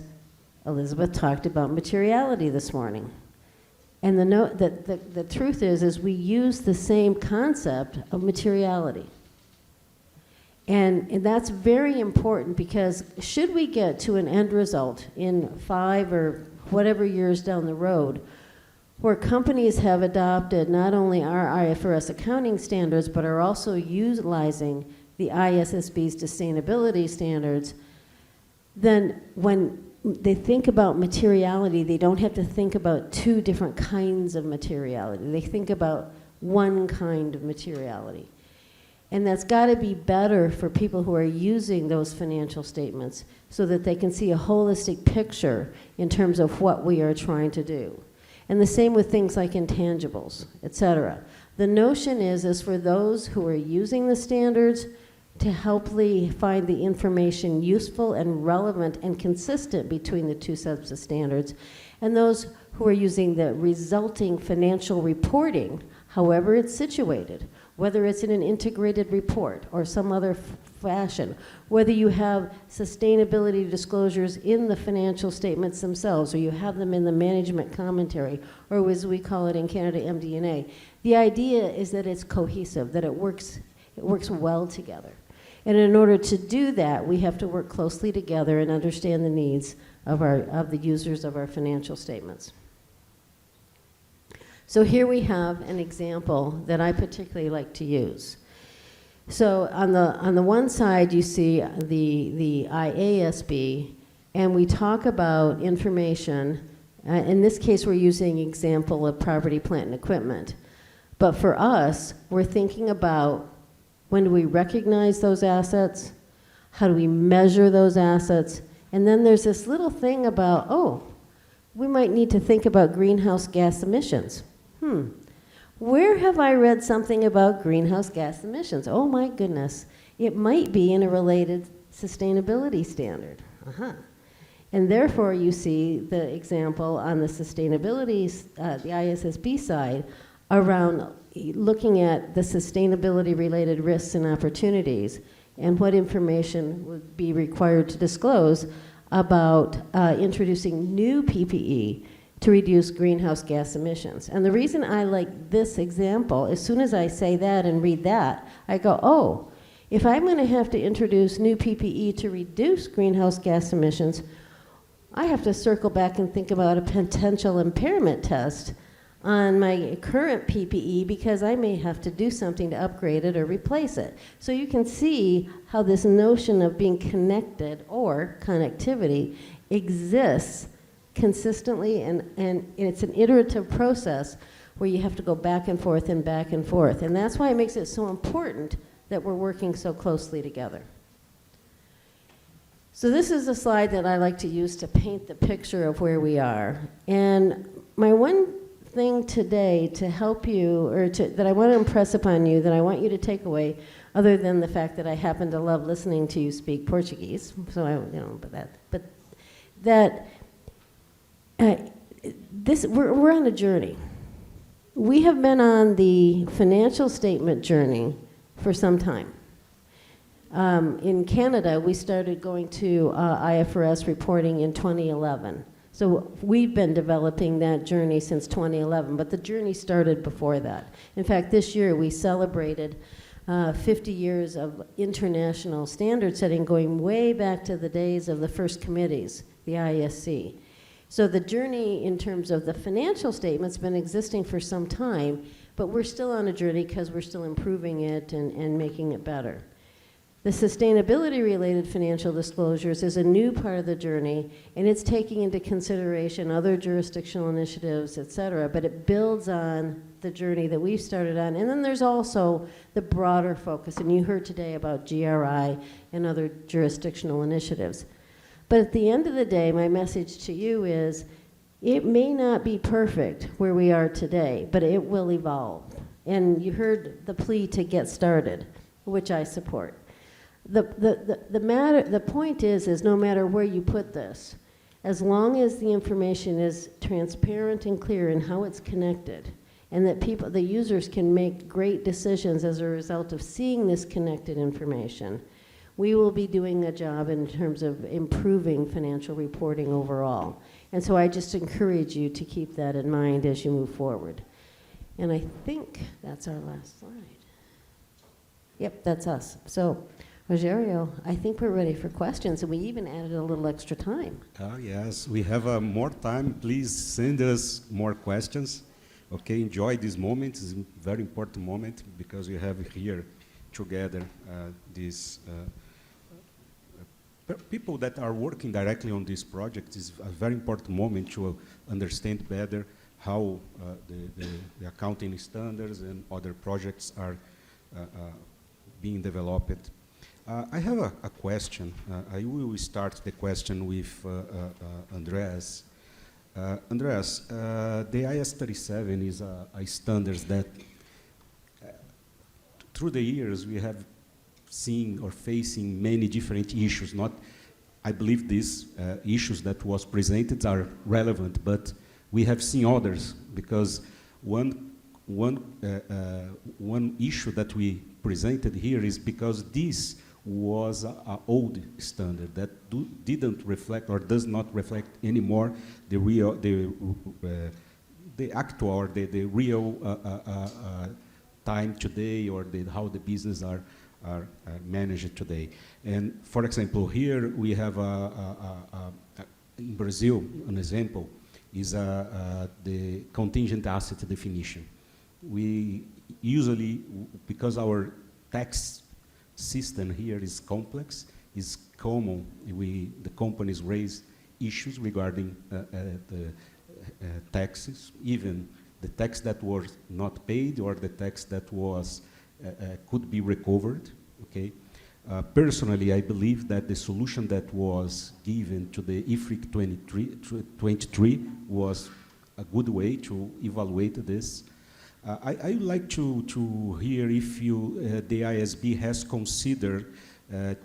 Elizabeth talked about materiality this morning. And the truth is we use the same concept of materiality. And that's very important because should we get to an end result in 5 or whatever years down the road where companies have adopted not only our IFRS accounting standards but are also utilizing the ISSB's sustainability standards, then when they think about materiality, they don't have to think about 2 different kinds of materiality. They think about one kind of materiality. And that's got to be better for people who are using those financial statements so that they can see a holistic picture in terms of what we are trying to do. And the same with things like intangibles, et cetera. The notion is for those who are using the standards to helpfully find the information useful and relevant and consistent between the 2 sets of standards, and those who are using the resulting financial reporting, however it's situated, whether it's in an integrated report or some other fashion, whether you have sustainability disclosures in the financial statements themselves, or you have them in the management commentary, or as we call it in Canada, MD&A. The idea is that it's cohesive, that it works well together. And in order to do that, we have to work closely together and understand the needs of the users of our financial statements. So here we have an example that I particularly like to use. So on the one side, you see the IASB and we talk about information. In this case, we're using example of property, plant, and equipment. But for us, we're thinking about when do we recognize those assets, how do we measure those assets, and then there's this little thing about, oh, we might need to think about greenhouse gas emissions. Where have I read something about greenhouse gas emissions? Oh my goodness, it might be in a related sustainability standard. And therefore, you see the example on the sustainability, the IASB side, around looking at the sustainability-related risks and opportunities, and what information would be required to disclose about introducing new PPE to reduce greenhouse gas emissions. And the reason I like this example, as soon as I say that and read that, I go, oh, if I'm going to have to introduce new PPE to reduce greenhouse gas emissions, I have to circle back and think about a potential impairment test on my current PPE because I may have to do something to upgrade it or replace it. So you can see how this notion of being connected or connectivity exists consistently, and it's an iterative process where you have to go back and forth and back and forth. And that's why it makes it so important that we're working so closely together. So this is a slide that I like to use to paint the picture of where we are. And my one thing today to help you, or that I want to impress upon you, that I want you to take away, other than the fact that I happen to love listening to you speak Portuguese, so I, we're on a journey. We have been on the financial statement journey for some time. In Canada, we started going to IFRS reporting in 2011. So we've been developing that journey since 2011, but the journey started before that. In fact, this year we celebrated 50 years of international standard setting, going way back to the days of the first committees, the IASC. So the journey in terms of the financial statement's been existing for some time, but we're still on a journey because we're still improving it and making it better. The sustainability-related financial disclosures is a new part of the journey, and it's taking into consideration other jurisdictional initiatives, et cetera, but it builds on the journey that we've started on. And then there's also the broader focus, and you heard today about GRI and other jurisdictional initiatives. But at the end of the day, my message to you is, it may not be perfect where we are today, but it will evolve. And you heard the plea to get started, which I support. The point is no matter where you put this, as long as the information is transparent and clear in how it's connected, and that people, the users, can make great decisions as a result of seeing this connected information, we will be doing a job in terms of improving financial reporting overall. And so I just encourage you to keep that in mind as you move forward. And I think that's our last slide. Yep, that's us. So, Rogério, I think we're ready for questions, and we even added a little extra time. Yes, we have more time. Please send us more questions. Okay, enjoy this moment. It's a very important moment because we have here together these people that are working directly on this project. Is a very important moment to understand better how the accounting standards and other projects are being developed. I have a question. I will start the question with Andreas. Andreas, the IS-37 is a standard that through the years we have seen or facing many different issues. I believe these issues that was presented are relevant, but we have seen others because one issue that we presented here is because this was an old standard that didn't reflect or does not reflect anymore the real, the actual or the real time today, or how the business are managed today. And for example, here we have in Brazil an example is the contingent asset definition. We usually, because our tax system here is complex, is common. The companies raise issues regarding the taxes, even the tax that was not paid or the tax that was could be recovered. Okay. Personally, I believe that the solution that was given to the IFRIC 23 was a good way to evaluate this. I would like to hear if the IASB has considered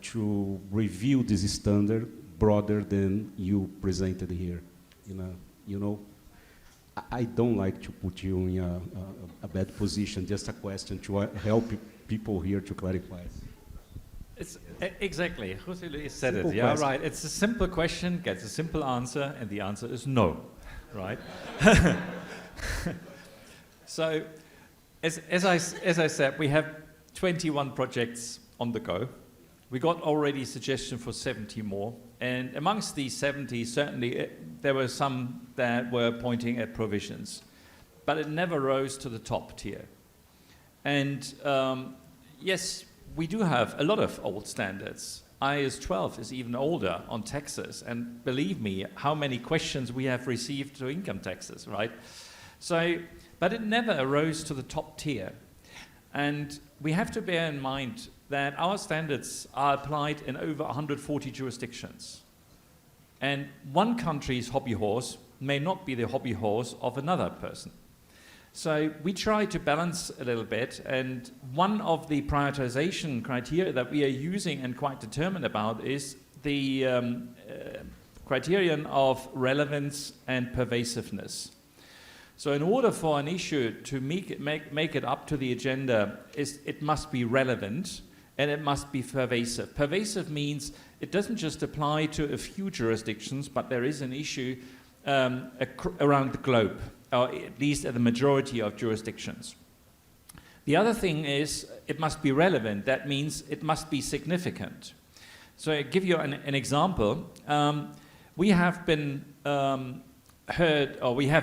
to review this standard broader than you presented here. You know, I don't like to put you in a bad position. Just a question to help people here to clarify. It's exactly. José Luis said Simple it. Yeah, question. right. It's a simple question, gets a simple answer, and the answer is no. Right. So, as I said, we have 21 projects on the go. We got already suggestion for 70 more, and amongst these 70, certainly there were some that were pointing at provisions, but it never rose to the top tier. And yes, we do have a lot of old standards. IAS 12 is even older on taxes, and believe me, how many questions we have received to income taxes, right? So, but it never arose to the top tier. And we have to bear in mind that our standards are applied in over 140 jurisdictions. And one country's hobby horse may not be the hobby horse of another person. So we try to balance a little bit, and one of the prioritization criteria that we are using and quite determined about is the criterion of relevance and pervasiveness. So in order for an issue to make it up to the agenda, it must be relevant and it must be pervasive. Pervasive means it doesn't just apply to a few jurisdictions, but there is an issue around the globe, or at least at the majority of jurisdictions. The other thing is it must be relevant. That means it must be significant. So I give you an example. We have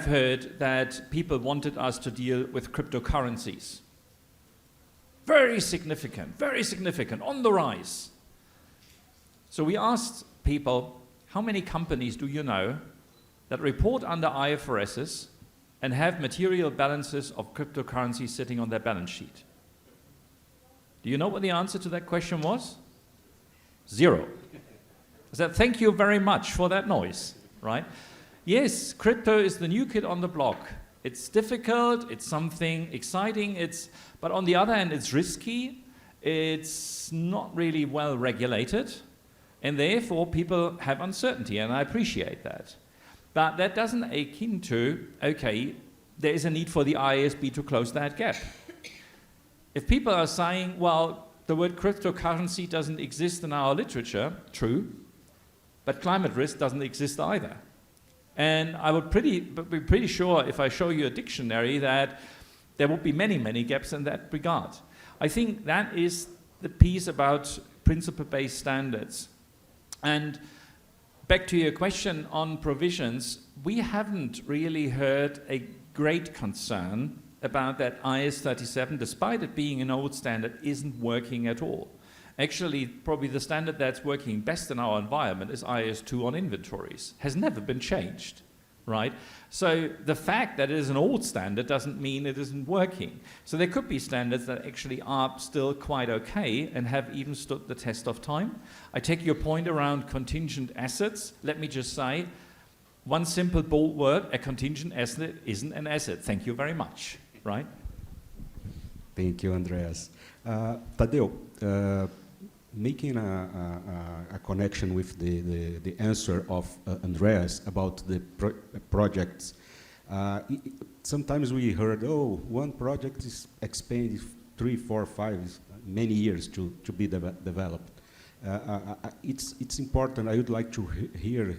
heard that people wanted us to deal with cryptocurrencies. Very significant, on the rise. So we asked people, how many companies do you know that report under IFRSs and have material balances of cryptocurrency sitting on their balance sheet? Do you know what the answer to that question was? 0. I said, thank you very much for that noise, right? Yes, crypto is the new kid on the block. It's difficult, it's something exciting, but on the other hand, it's risky, it's not really well regulated, and therefore people have uncertainty, and I appreciate that. But that doesn't akin to, okay, there is a need for the IASB to close that gap. If people are saying, well, the word cryptocurrency doesn't exist in our literature, true, but climate risk doesn't exist either. And I would be pretty sure if I show you a dictionary that there would be many gaps in that regard. I think that is the piece about principle-based standards. And back to your question on provisions, we haven't really heard a great concern about that IAS 37, despite it being an old standard, isn't working at all. Actually, probably the standard that's working best in our environment is IAS 2 on inventories. Has never been changed, right? So the fact that it is an old standard doesn't mean it isn't working. So there could be standards that actually are still quite okay and have even stood the test of time. I take your point around contingent assets. Let me just say, one simple bold word, a contingent asset isn't an asset. Thank you very much, right? Thank you, Andreas. Tadeu, making a connection with the answer of Andreas about the projects, sometimes we heard, oh, one project is expanded 3, 4, 5, many years to be developed. It's important. I would like to hear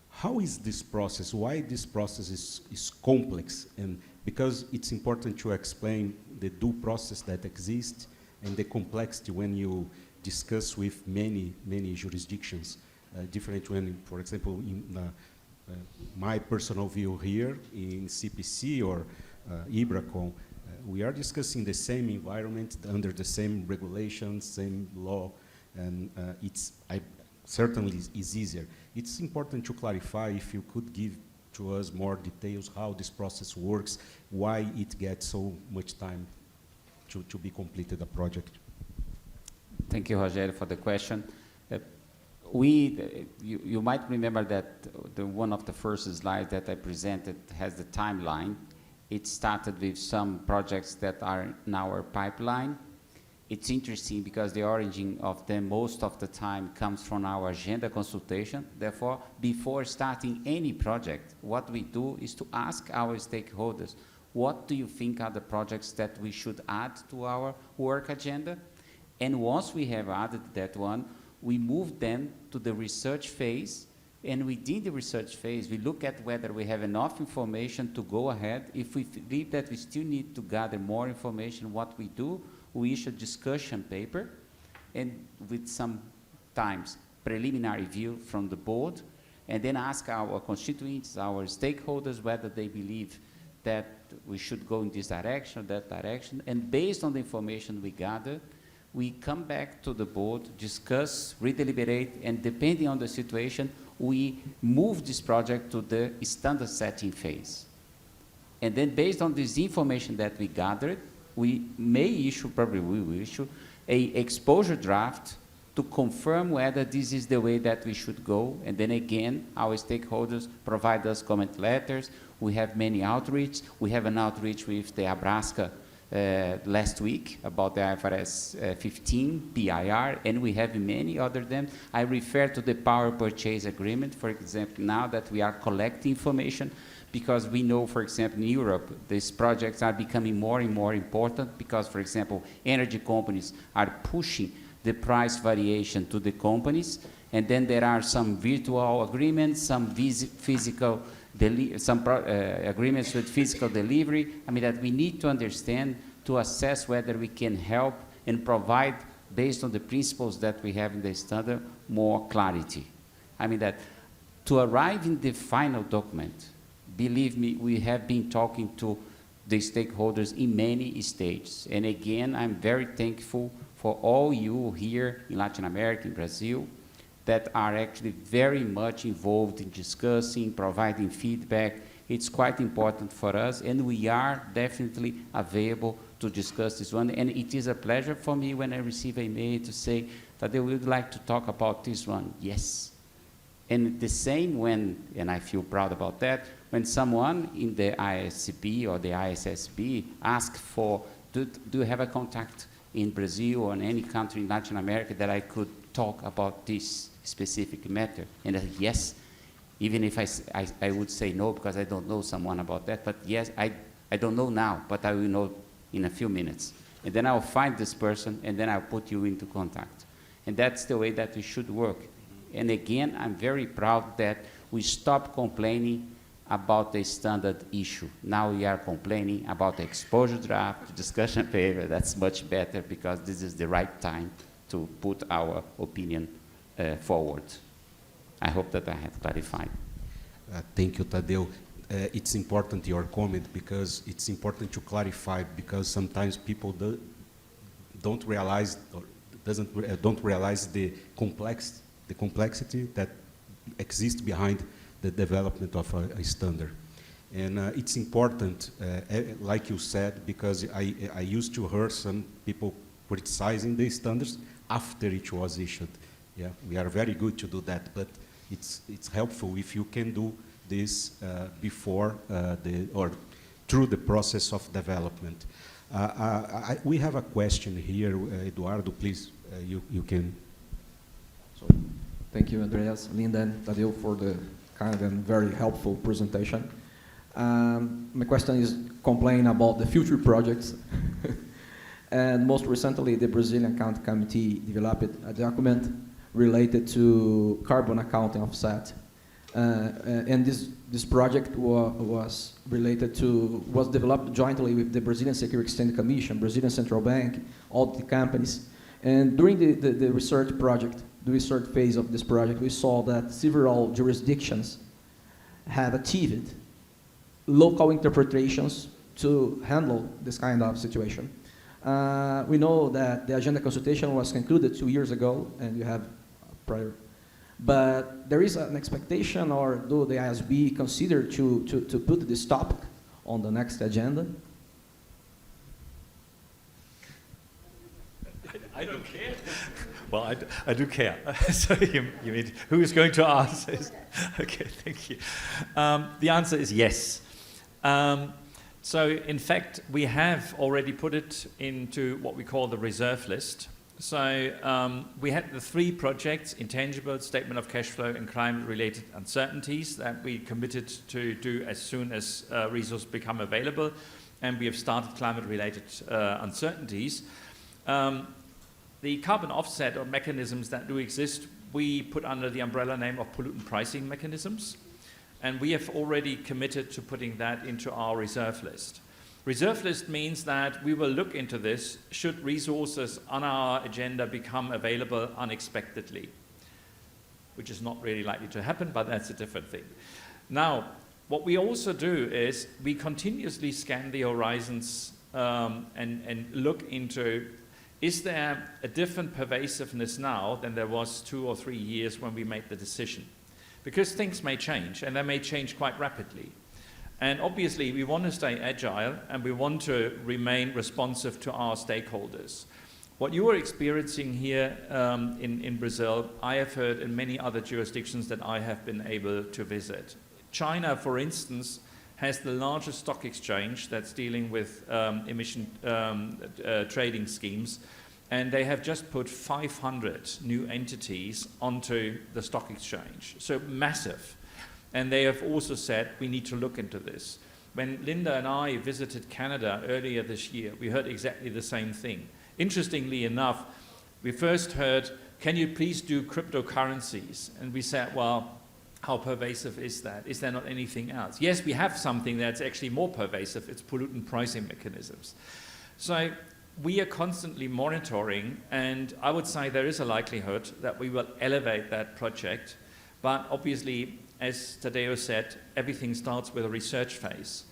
how is this process? Why this process is complex? And because it's important to explain the due process that exists and the complexity when you discuss with many jurisdictions, different when, for example, in my personal view here in CPC or IBRACON, we are discussing the same environment under the same regulations, same law, and certainly is easier. It's important to clarify, if you could give to us more details how this process works, why it gets so much time to be completed, a project. Thank you, Rogério, for the question. You might remember that one of the first slides that I presented has the timeline. It started with some projects that are in our pipeline. It's interesting because the origin of them most of the time comes from our agenda consultation. Therefore, before starting any project, what we do is to ask our stakeholders, what do you think are the projects that we should add to our work agenda? And once we have added that one, we move then to the research phase. And within the research phase, we look at whether we have enough information to go ahead. If we believe that we still need to gather more information, what we do, we issue a discussion paper, and with sometimes preliminary view from the board, and then ask our constituents, our stakeholders, whether they believe that we should go in this direction or that direction. And based on the information we gather, we come back to the board, discuss, redeliberate, and depending on the situation, we move this project to the standard setting phase. And then based on this information that we gathered, we may issue, probably we will issue, a exposure draft to confirm whether this is the way that we should go. And then again, our stakeholders provide us comment letters. We have many outreach. We have an outreach with the IBRACON last week about the IFRS 15 PIR, and we have many other them. I refer to the power purchase agreement, for example, now that we are collecting information, because we know, for example, in Europe, these projects are becoming more and more important because, for example, energy companies are pushing the price variation to the companies, and then there are some virtual agreements, some physical agreements with physical delivery. I mean, that we need to understand to assess whether we can help and provide, based on the principles that we have in the standard, more clarity. I mean, that to arrive in the final document, believe me, we have been talking to the stakeholders in many stages. And again, I'm very thankful for all you here in Latin America, in Brazil, that are actually very much involved in discussing, providing feedback. It's quite important for us, and we are definitely available to discuss this one. And it is a pleasure for me when I receive a mail to say that they would like to talk about this one. Yes. And the same when, and I feel proud about that, when someone in the IASB or the IASB asks for, do you have a contact in Brazil or in any country in Latin America that I could talk about this specific matter? And I said, yes, even if I would say no because I don't know someone about that, but yes, I don't know now, but I will know in a few minutes. And then I'll find this person, and then I'll put you into contact. And that's the way that we should work. And again, I'm very proud that we stopped complaining about the standard issue. Now we are complaining about the exposure draft, the discussion paper. That's much better because this is the right time to put our opinion forward. I hope that I have clarified. Thank you, Tadeu. It's important your comment because it's important to clarify because sometimes people don't realize or don't realize the complexity that exists behind the development of a standard. And it's important, like you said, because I used to hear some people criticizing the standards after it was issued. Yeah, we are very good to do that, but it's helpful if you can do this before or through the process of development. We have a question here, Eduardo. Please, you can. So, thank you, Andreas, Linda, and Tadeu for the kind and very helpful presentation. My question is complain about the future projects. And most recently, the Brazilian Accounting Committee developed a document related to carbon accounting offset. And this project was developed jointly with the Brazilian Security Exchange Commission, Brazilian Central Bank, all the companies. And during the research project, the research phase of this project, we saw that several jurisdictions have achieved local interpretations to handle this kind of situation. We know that the agenda consultation was concluded 2 years ago, and you have prior. But there is an expectation, or do the IASB consider to put this topic on the next agenda? I don't care. Well, I do care. So you mean, who is going to ask this? Okay, thank you. The answer is yes. So in fact, we have already put it into what we call the reserve list. So we had the 3 projects: intangible, statement of cash flow, and climate-related uncertainties that we committed to do as soon as resources become available. And we have started climate-related uncertainties. The carbon offset or mechanisms that do exist, we put under the umbrella name of pollutant pricing mechanisms. And we have already committed to putting that into our reserve list. Reserve list means that we will look into this should resources on our agenda become available unexpectedly, which is not really likely to happen, but that's a different thing. Now, what we also do is we continuously scan the horizons and look into, is there a different pervasiveness now than there was 2 or 3 years when we made the decision? Because things may change, and they may change quite rapidly. And obviously, we want to stay agile, and we want to remain responsive to our stakeholders. What you are experiencing here in Brazil, I have heard in many other jurisdictions that I have been able to visit. China, for instance, has the largest stock exchange that's dealing with emission trading schemes, and they have just put 500 new entities onto the stock exchange. So massive. And they have also said, we need to look into this. When Linda and I visited Canada earlier this year, we heard exactly the same thing. Interestingly enough, we first heard, can you please do cryptocurrencies? And we said, well, how pervasive is that? Is there not anything else? Yes, we have something that's actually more pervasive. It's pollutant pricing mechanisms. So we are constantly monitoring, and I would say there is a likelihood that we will elevate that project. But obviously, as Tadeu said, everything starts with a research phase.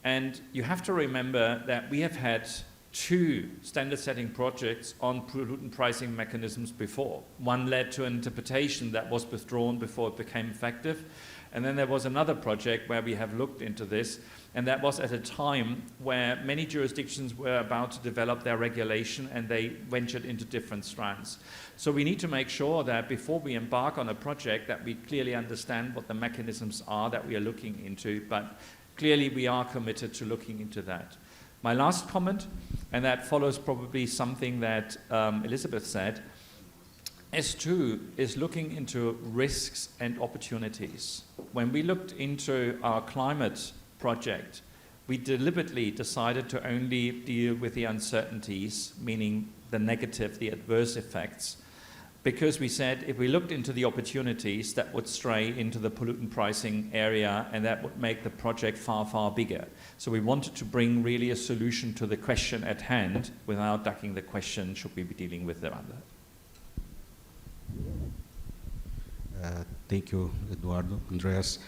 And you have to remember that we have had 2 standard-setting projects on pollutant pricing mechanisms before. One led to an interpretation that was withdrawn before it became effective. And then there was another project where we have looked into this, and that was at a time where many jurisdictions were about to develop their regulation, and they ventured into different strands. So we need to make sure that before we embark on a project that we clearly understand what the mechanisms are that we are looking into, but clearly we are committed to looking into that. My last comment, and that follows probably something that Elizabeth said, S2 is looking into risks and opportunities. When we looked into our climate project, we deliberately decided to only deal with the uncertainties, meaning the negative, the adverse effects, because we said if we looked into the opportunities, that would stray into the pollutant pricing area, and that would make the project far, far bigger. So we wanted to bring really a solution to the question at hand without ducking the question, should we be dealing with the other? Thank you, Eduardo, Andreas.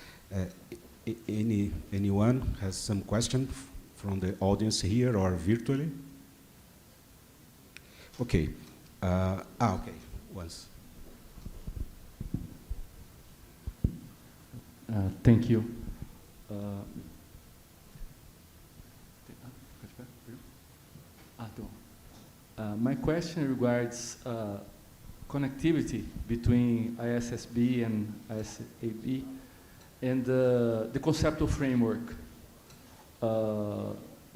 Anyone has some question from the audience here or virtually? Okay. Okay. Once. Thank you. My question regards connectivity between IASB and IASB and the conceptual framework.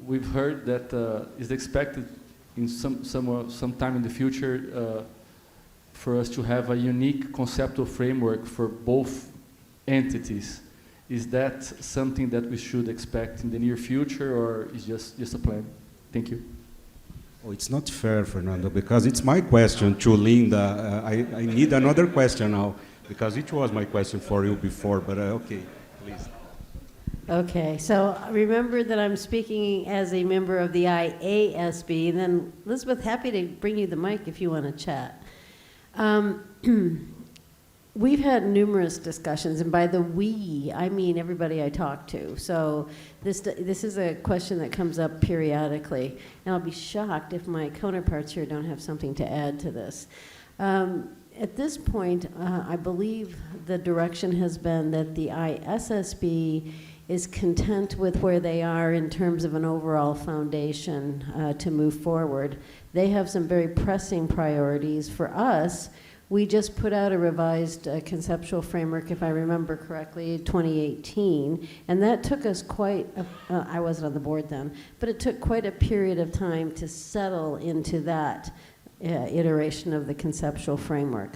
We've heard that is expected in some time in the future for us to have a unique conceptual framework for both entities. Is that something that we should expect in the near future, or is just a plan? Thank you. Oh, it's not fair, Fernando, because it's my question to Linda. I need another question now, because it was my question for you before, but okay, please. Okay, so remember that I'm speaking as a member of the IASB, and then Elizabeth, happy to bring you the mic if you want to chat. we've had numerous discussions, and by the we, I mean everybody I talk to. So this is a question that comes up periodically, and I'll be shocked if my counterparts here don't have something to add to this. At this point, I believe the direction has been that the IASB is content with where they are in terms of an overall foundation to move forward. They have some very pressing priorities. For us, we just put out a revised conceptual framework, if I remember correctly, 2018, and that took us quite, I wasn't on the board then, but it took quite a period of time to settle into that iteration of the conceptual framework.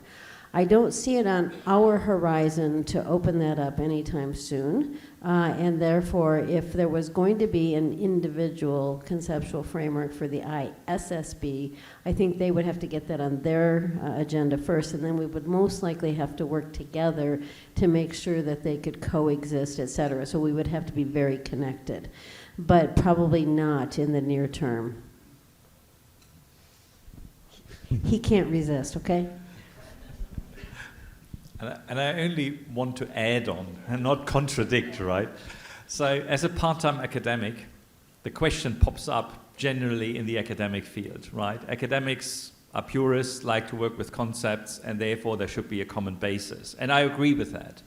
I don't see it on our horizon to open that up anytime soon, and therefore, if there was going to be an individual conceptual framework for the IASB, I think they would have to get that on their agenda first, and then we would most likely have to work together to make sure that they could coexist, et cetera. So we would have to be very connected, but probably not in the near term. He can't resist, okay? And I only want to add on and not contradict, right? So as a part-time academic, the question pops up generally in the academic field, right? Academics are purists, like to work with concepts, and therefore there should be a common basis. And I agree with that.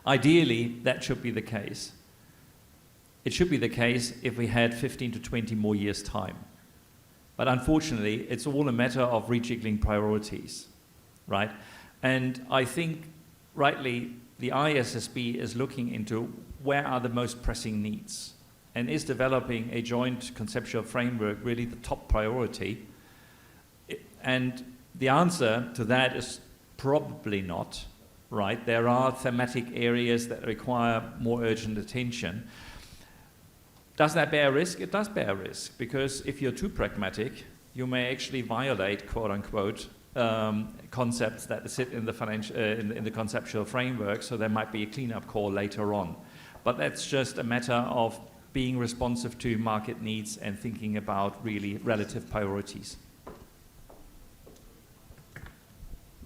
Ideally, that should be the case. It should be the case if we had 15 to 20 more years' time. But unfortunately, it's all a matter of rejiggling priorities, right? And I think, rightly, the IASB is looking into where are the most pressing needs, and is developing a joint conceptual framework really the top priority? And the answer to that is probably not, right? There are thematic areas that require more urgent attention. Does that bear risk? It does bear risk, because if you're too pragmatic, you may actually violate, quote unquote, concepts that sit in the conceptual framework, so there might be a cleanup call later on. But that's just a matter of being responsive to market needs and thinking about really relative priorities.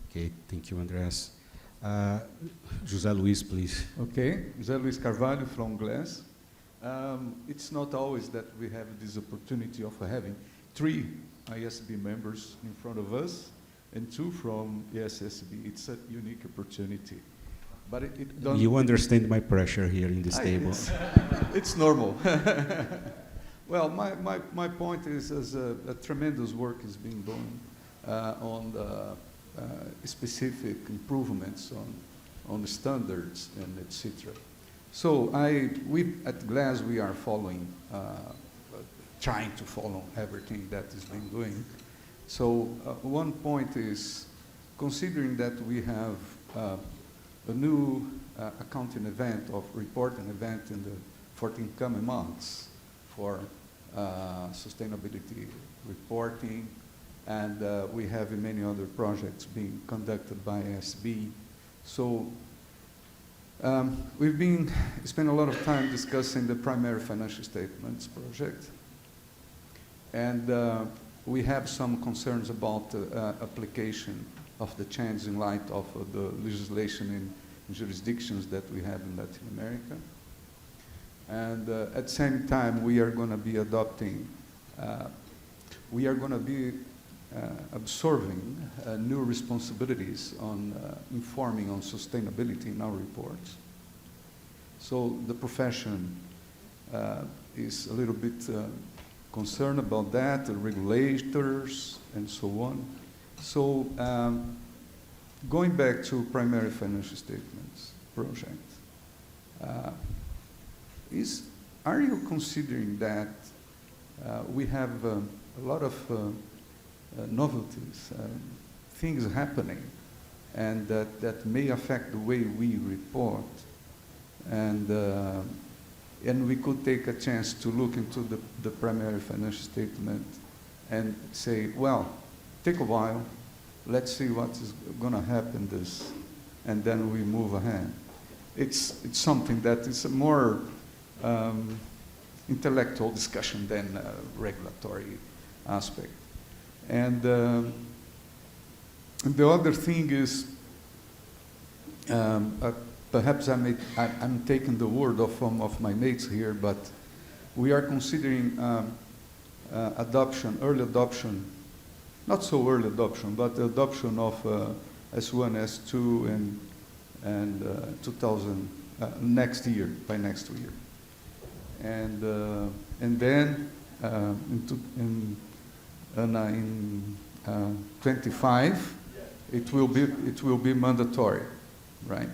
Okay, thank you, Andreas. José Luis, please. Okay, José Luis Carvalho from Glass. It's not always that we have this opportunity of having 3 IASB members in front of us and 2 from IASB. It's a unique opportunity. But it don't... You understand my pressure here in this table. It's normal. Well, my point is a tremendous work is being done on the specific improvements on the standards and etc. So we at GLAS, we are following, trying to follow everything that is being doing. So one point is, considering that we have a new accounting event of reporting event in the 14 coming months for sustainability reporting, and we have many other projects being conducted by IASB. So we've spent a lot of time discussing the primary financial statements project, and we have some concerns about application of the change in light of the legislation in jurisdictions that we have in Latin America. And at the same time, we are going to be adopting, we are going to be absorbing new responsibilities on informing on sustainability in our reports. So the profession is a little bit concerned about that, the regulators and so on. So going back to primary financial statements project, are you considering that we have a lot of novelties, things happening, and that may affect the way we report, and we could take a chance to look into the primary financial statement and say, well, take a while, let's see what is going to happen this, and then we move ahead. It's something that is a more intellectual discussion than a regulatory aspect. And the other thing is, Perhaps I'm taking the word of some of my mates here, but we are considering early adoption, not so early adoption, but the adoption of S1, S2, and 2000 next year, by next year, and then in 25, it will be mandatory, right?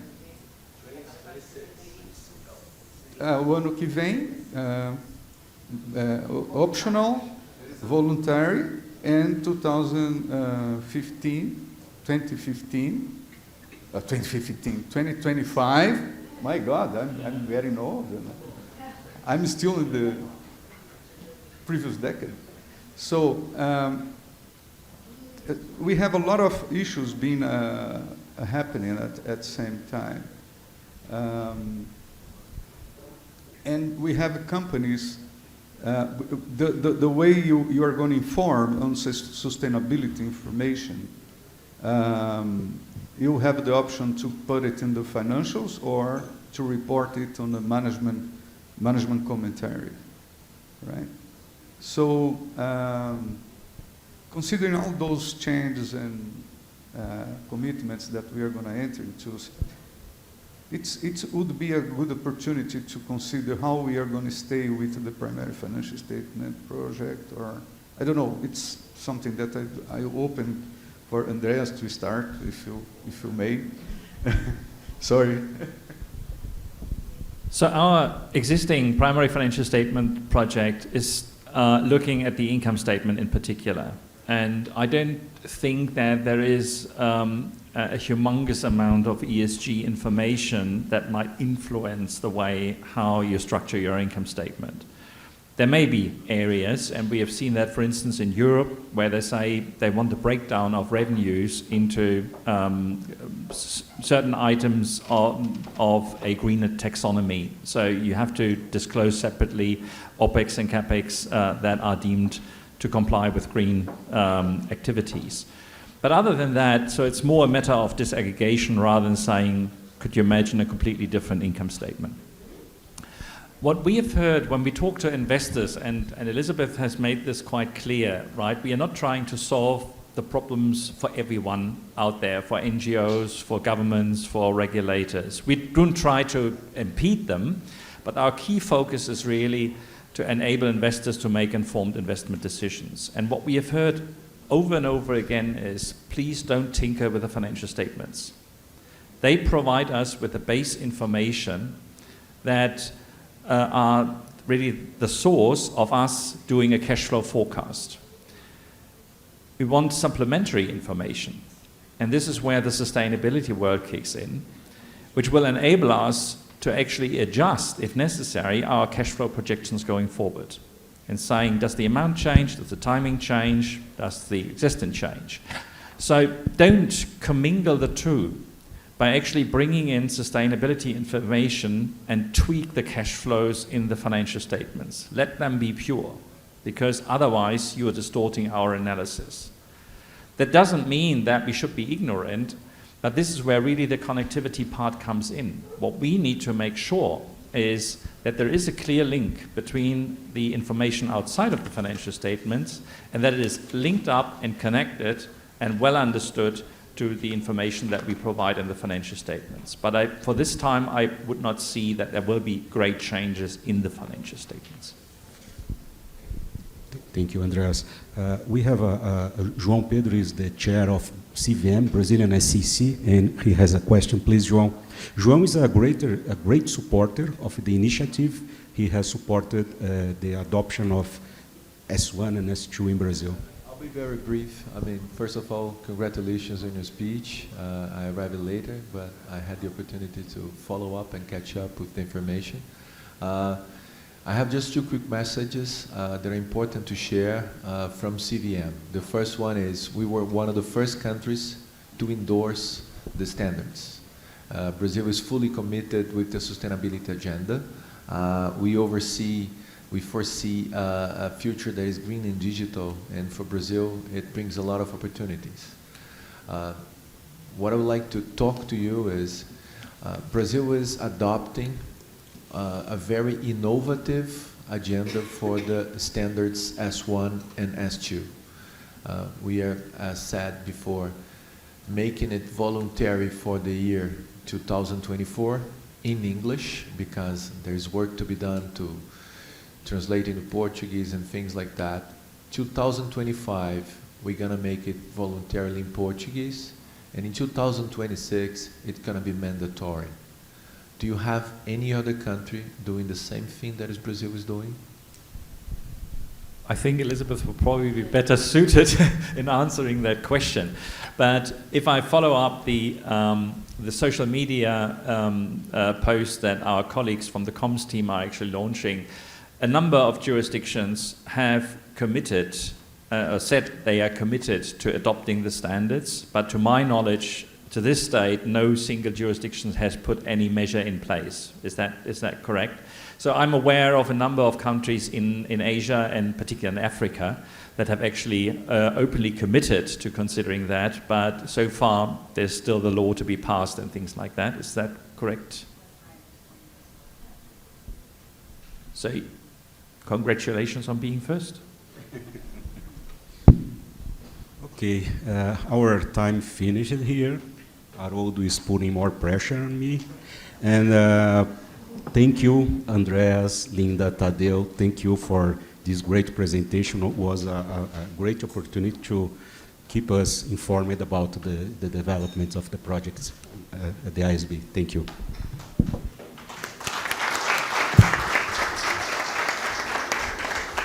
O ano que vem, optional, voluntary, and 2025. My God, I'm getting old. I'm still in the previous decade. So we have a lot of issues being happening at the same time. And we have companies, the way you are going to inform on sustainability information, you have the option to put it in the financials or to report it on the management commentary, right? So considering all those changes and commitments that we are going to enter into, it would be a good opportunity to consider how we are going to stay with the primary financial statement project, or I don't know. It's something that I open for Andreas to start, if you may. Sorry. So our existing primary financial statement project is looking at the income statement in particular. And I don't think that there is a humongous amount of ESG information that might influence the way how you structure your income statement. There may be areas, and we have seen that, for instance, in Europe, where they say they want a breakdown of revenues into certain items of a greener taxonomy. So you have to disclose separately OPEX and CAPEX that are deemed to comply with green activities. But other than that, so it's more a matter of disaggregation rather than saying, could you imagine a completely different income statement? What we have heard when we talk to investors, and Elizabeth has made this quite clear, right? We are not trying to solve the problems for everyone out there, for NGOs, for governments, for regulators. We don't try to impede them, but our key focus is really to enable investors to make informed investment decisions. And what we have heard over and over again is, please don't tinker with the financial statements. They provide us with the base information that are really the source of us doing a cash flow forecast. We want supplementary information, and this is where the sustainability world kicks in, which will enable us to actually adjust, if necessary, our cash flow projections going forward. And saying, does the amount change? Does the timing change? Does the existence change? So don't commingle the two by actually bringing in sustainability information and tweak the cash flows in the financial statements. Let them be pure, because otherwise you are distorting our analysis. That doesn't mean that we should be ignorant, but this is where really the connectivity part comes in. What we need to make sure is that there is a clear link between the information outside of the financial statements and that it is linked up and connected and well understood to the information that we provide in the financial statements. But for this time, I would not see that there will be great changes in the financial statements. Thank you, Andreas. We have João Pedro is the chair of CVM, Brazilian SEC, and he has a question. Please, João. João is a great supporter of the initiative. He has supported the adoption of S1 and S2 in Brazil. I'll be very brief. I mean, first of all, congratulations on your speech. I arrived late, but I had the opportunity to follow up and catch up with the information. I have just two quick messages that are important to share from CVM. The first one is we were one of the first countries to endorse the standards. Brazil is fully committed with the sustainability agenda. We foresee a future that is green and digital, and for Brazil, it brings a lot of opportunities. What I would like to talk to you is, Brazil is adopting a very innovative agenda for the standards S1 and S2. We are, as said before, making it voluntary for the year 2024 in English, because there's work to be done to translate into Portuguese and things like that. 2025, we're going to make it voluntarily in Portuguese, and in 2026, it's going to be mandatory. Do you have any other country doing the same thing that Brazil is doing? I think Elizabeth will probably be better suited in answering that question. But if I follow up the social media post that our colleagues from the comms team are actually launching, a number of jurisdictions have committed, or said they are committed to adopting the standards. But to my knowledge, to this date, no single jurisdiction has put any measure in place. Is that correct? So I'm aware of a number of countries in Asia and particularly in Africa that have actually openly committed to considering that, but so far there's still the law to be passed and things like that. Is that correct? So congratulations on being first. Okay, our time finished here. Haroldo is putting more pressure on me. And thank you, Andreas, Linda, Tadeu. Thank you for this great presentation. It was a great opportunity to keep us informed about the developments of the projects at the IASB. Thank you.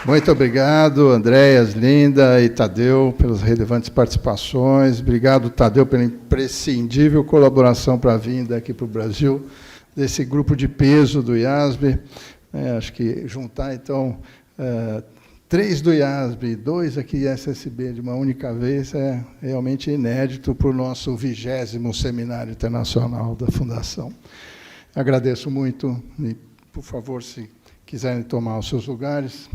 Muito obrigado, Andreas, Linda e Tadeu, pelas relevantes participações. Obrigado, Tadeu, pela imprescindível colaboração para a vinda aqui para o Brasil, desse grupo de peso do IASB. Acho que juntar, então, 3 do IASB e 2 aqui SSB de uma única vez é realmente inédito para o nosso 20º Seminário Internacional da Fundação. Agradeço muito e, por favor, se quiserem tomar os seus lugares.